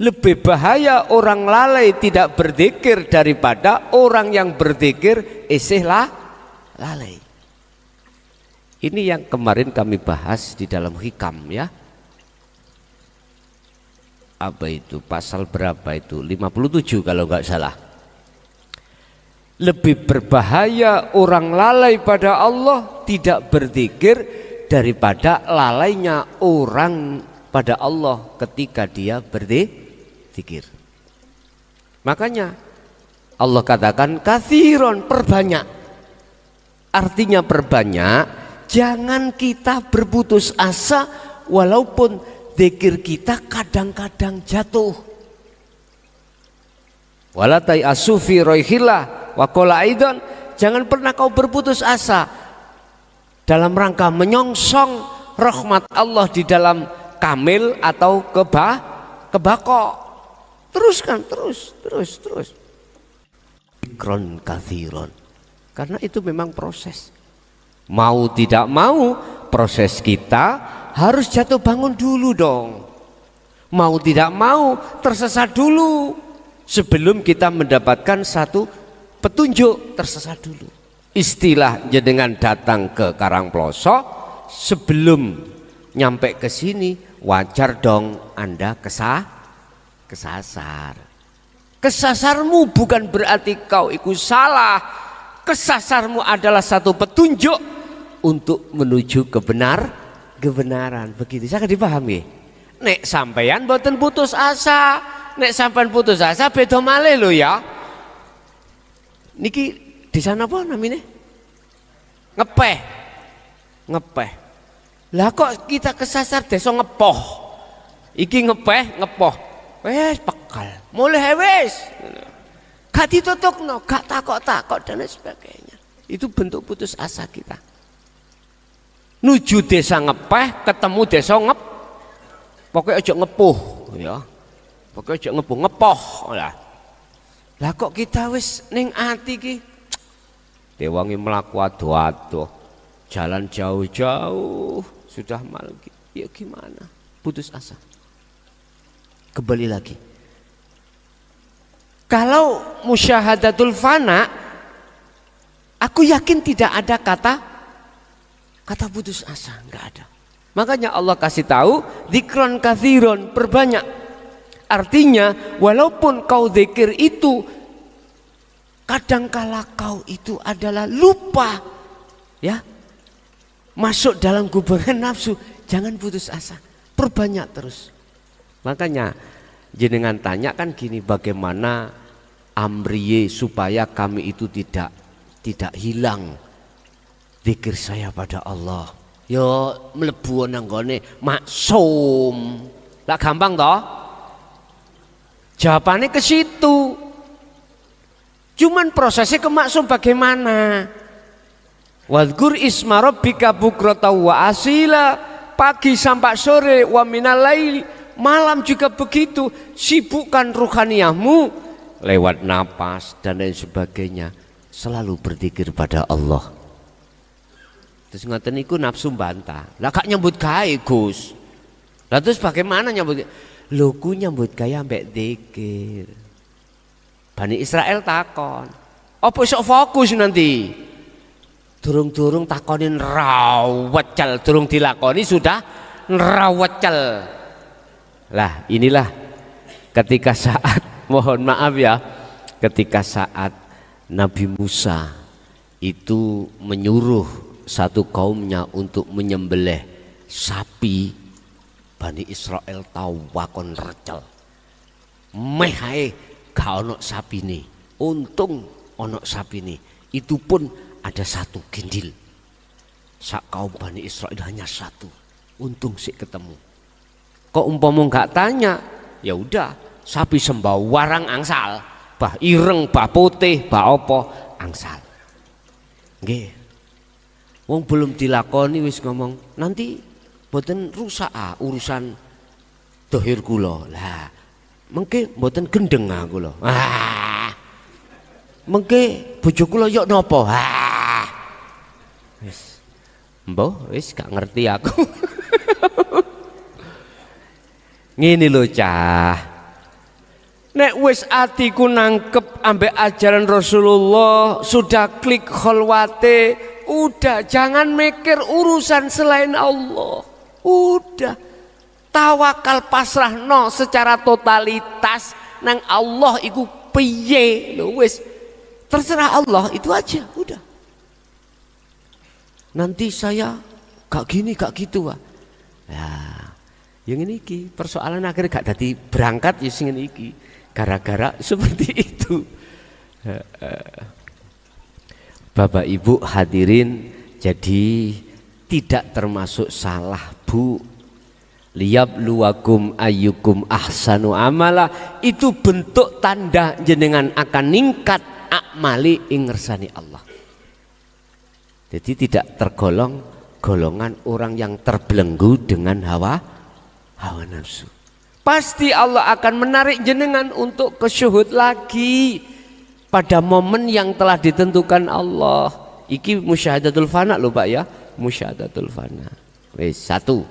Lebih bahaya orang lalai tidak berzikir daripada orang yang berzikir isih lalai. Ini yang kemarin kami bahas di dalam hikam ya. Apa itu? Pasal berapa itu? 57 kalau nggak salah. Lebih berbahaya orang lalai pada Allah tidak berzikir daripada lalainya orang pada Allah ketika dia berzikir. Makanya Allah katakan katsiron, perbanyak. Artinya perbanyak, jangan kita berputus asa walaupun zikir kita kadang-kadang jatuh. Wala ta'asu fi roihillah wa qala aidan, jangan pernah kau berputus asa dalam rangka menyongsong rahmat Allah di dalam kamil atau kebako. Teruskan, terus. Zikron katsiron. Karena itu memang proses. Mau tidak mau, proses kita harus jatuh bangun dulu dong. Mau tidak mau, tersesat dulu. sebelum kita mendapatkan satu petunjuk, tersesat dulu. Istilah jenengan datang ke Karangploso, sebelum nyampe ke sini wajar dong Anda kesasar. Kesasarmu bukan berarti kau ikut salah. Kesasarmu adalah satu petunjuk untuk menuju kebenaran. Begitu saya dipahami. Nek sampeyan mboten putus asa, nek sampean putus asa beda malih lho ya. Niki di sana apa namanya? Ngepeh. Lah kok kita kesasar desa ngepoh. Iki ngepoh. Wes pekal. Mulai wes. Gak ditutupno, gak takok-takok dan lain sebagainya. Itu bentuk putus asa kita. Nuju desa ngepeh, ketemu desa pokoknya aja ngepuh ya. Pokoknya aja ngepoh lah. Lah kok kita wis ning ati ki dewangi mlaku ado-ado. Jalan jauh-jauh sudah malam. Ya gimana? Putus asa. Kembali lagi. Kalau musyahadatul fana, aku yakin tidak ada kata putus asa, enggak ada. Makanya Allah kasih tahu dzikron katsiron, perbanyak. Artinya walaupun kau zikir itu kadangkala kau itu adalah lupa ya, masuk dalam gubangan nafsu, jangan putus asa, perbanyak terus. Makanya jenengan tanya kan gini, bagaimana amriye supaya kami itu tidak hilang zikir saya pada Allah. Yo mlebu nang gone maksum. Lah gampang toh? Jawabannya ke situ. Cuman prosesnya ke maksum bagaimana? Wadhkur isma rabbika bukrata wa asila, pagi sampai sore, wa minal laili, malam juga begitu. Sibukkan ruhaniyahmu lewat napas dan lain sebagainya, selalu berzikir pada Allah. Terus ngoten niku nafsu bantah. Lah gak nyambut gawe, Gus. Lah terus bagaimana nyambut? Lho ku nyambut gawe ambek zikir. Bani Israel takon, apa sok fokus nanti? Durung-durung takonin rawecel, durung dilakoni sudah rawecel. Lah inilah ketika saat, mohon maaf ya, ketika saat Nabi Musa itu menyuruh satu kaumnya untuk menyembelih sapi, Bani Israel tahu wakon recel. Meh gak ono sapi nih, untung ono sapi nih. Itu pun ada satu gendil. Sak kaum Bani Israel hanya satu, untung sih ketemu. Kok umpama nggak tanya, ya udah sapi sembah warang angsal, bah ireng, bah putih, bah opo angsal. Nggih. Wong belum dilakoni wis ngomong, nanti mboten rusak urusan dohir kula. Lah, mengke mboten gendeng kula. Mengke bojo kula yok napa? Wis. Mbah, wis gak ngerti aku. Ngene lho cah. Nek wis atiku nangkep ambek ajaran Rasulullah, sudah klik kholwate, udah jangan mikir urusan selain Allah. Udah tawakal pasrah no secara totalitas nang Allah iku piye lho, wis terserah Allah, itu aja udah. Nanti saya gak gini gak gitu wah. Nah, yang ini ki persoalan akhirnya gak dadi berangkat ya sing iki gara-gara seperti itu. Bapak Ibu hadirin, jadi tidak termasuk salah Bu. Liyabluwakum ayyukum ahsanu amala, itu bentuk tanda jenengan akan ningkat akmali ing ngersani Allah. Jadi tidak tergolong golongan orang yang terbelenggu dengan hawa nafsu. Pasti Allah akan menarik jenengan untuk kesyuhud lagi pada momen yang telah ditentukan Allah. Iki musyahadatul fana lho Pak ya, musyahadatul fana. Wis satu.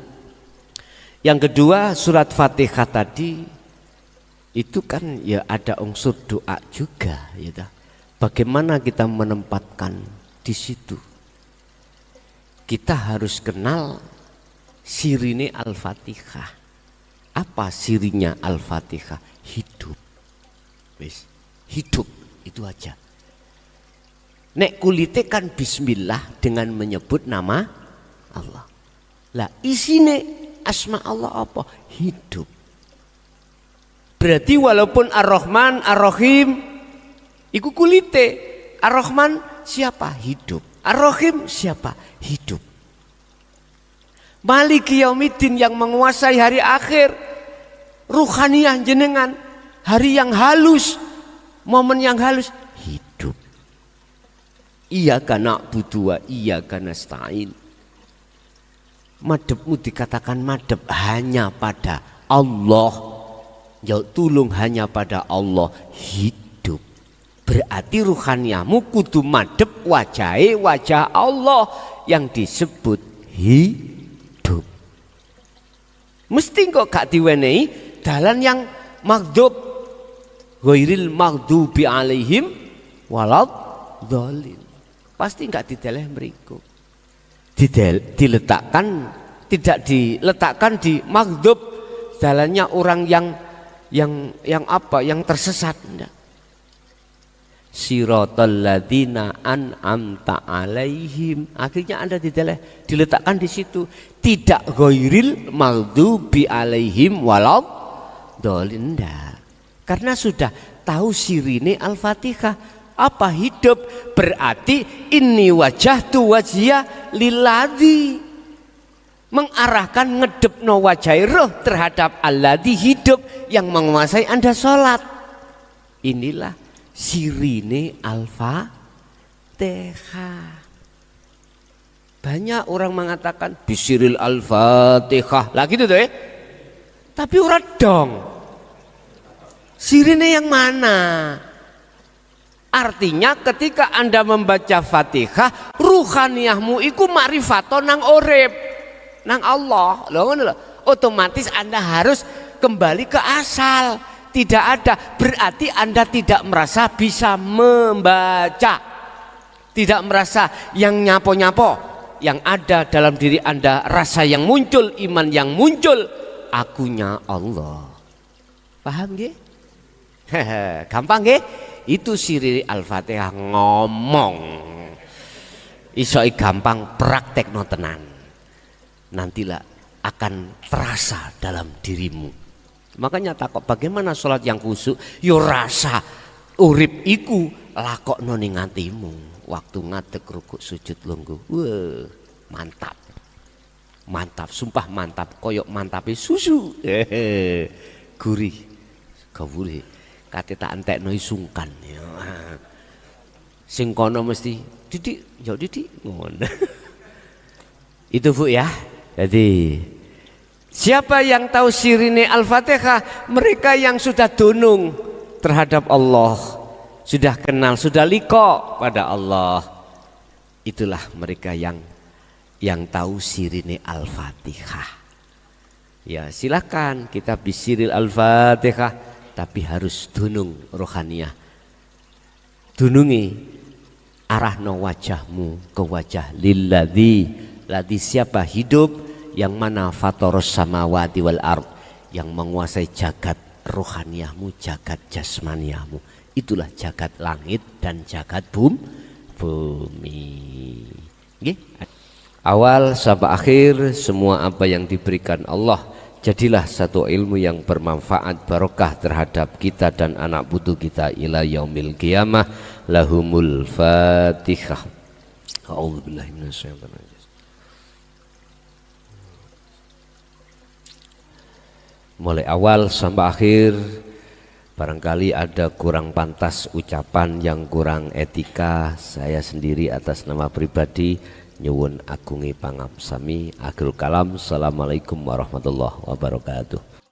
Yang kedua, surat Fatihah tadi itu kan ya ada unsur doa juga ya. Bagaimana kita menempatkan di situ? Kita harus kenal sirine Al-Fatihah. Apa sirinya Al-Fatihah? Hidup. Wis, hidup itu aja. Nek kulite kan bismillah dengan menyebut nama Allah. Lah isine asma Allah apa? Hidup. Berarti walaupun Ar-Rahman, Ar-Rahim iku kulite. Ar-Rahman siapa? Hidup. Ar-Rahim siapa? Hidup. Maliki Yaumiddin yang menguasai hari akhir. Ruhaniyah jenengan, hari yang halus, momen yang halus, hidup. Iyyaka na'budu wa iyyaka nasta'in. Madhepmu dikatakan madhep hanya pada Allah. Ya tulung hanya pada Allah, hidup. Berarti ruhaniyahmu kudu madhep wajahe wajah Allah yang disebut hidup. Mesti kok gak diwenehi dalan yang maghdub, ghairil maghdubi alaihim waladhdallin. Pasti enggak dideleh mriku. Diletakkan, tidak diletakkan di maghdub, dalannya orang yang apa? Yang tersesat. Enggak. Siratal ladzina an'amta alaihim. Akhirnya Anda diletakkan di situ. Tidak ghairil maghdubi alaihim waladhdallin. Karena sudah tahu sirine Al-Fatihah. Apa hidup? Berarti inni wajahtu wajhiya lilladzi, mengarahkan ngedepno wajah roh terhadap alladzi hidup yang menguasai Anda sholat. Inilah sirine Al-Fatihah. Banyak orang mengatakan bisiril Al-Fatihah lah gitu tuh ya. Tapi ora dong. Sirine yang mana? Artinya ketika Anda membaca Fatihah, ruhaniyahmu iku ma'rifaton nang urip, nang Allah. Loh ngono lho. Otomatis Anda harus kembali ke asal. Tidak ada, berarti Anda tidak merasa bisa membaca. Tidak merasa yang nyapo-nyapo. Yang ada dalam diri Anda rasa yang muncul, iman yang muncul, akunya Allah. Paham nggih? Gampang nggih? Itu siri Al-Fatihah ngomong. Isoi gampang, praktekno tenan. Nantilah akan terasa dalam dirimu. Makanya takut bagaimana sholat yang khusyuk? Yo rasa urip iku lakokno ning atimu. Waktu ngadeg rukuk sujud lungguh. Wah, mantap. Mantap, sumpah mantap. Koyok mantape susu. Gurih. Gurih. Kate tak entekno sungkan ya. Sing kono mesti didik, yo didik ngono. Itu Bu ya. Jadi siapa yang tahu sirine Al-Fatihah? Mereka yang sudah dunung terhadap Allah, sudah kenal, sudah liko pada Allah. Itulah mereka yang tahu sirine Al-Fatihah. Ya silakan kita bisiril Al-Fatihah. Tapi harus dunung rohaniyah. Dunungi arahno wajahmu ke wajah lilladzi. Ladzi siapa? Hidup yang mana fatoros samawati wal ard, yang menguasai jagat rohaniyahmu, jagat jasmaniyahmu. Itulah jagat langit dan jagat bumi. Nggih. Awal sampai akhir semua apa yang diberikan Allah, jadilah satu ilmu yang bermanfaat, barokah terhadap kita dan anak putu kita ila yaumil qiyamah. Lahumul Fatihah. A'udzubillahi minasyaitonir rajim. Mulai awal sampai akhir barangkali ada kurang pantas ucapan, yang kurang etika, saya sendiri atas nama pribadi nyuwun agungi pangapsami. Akhirul kalam. Assalamualaikum warahmatullahi wabarakatuh.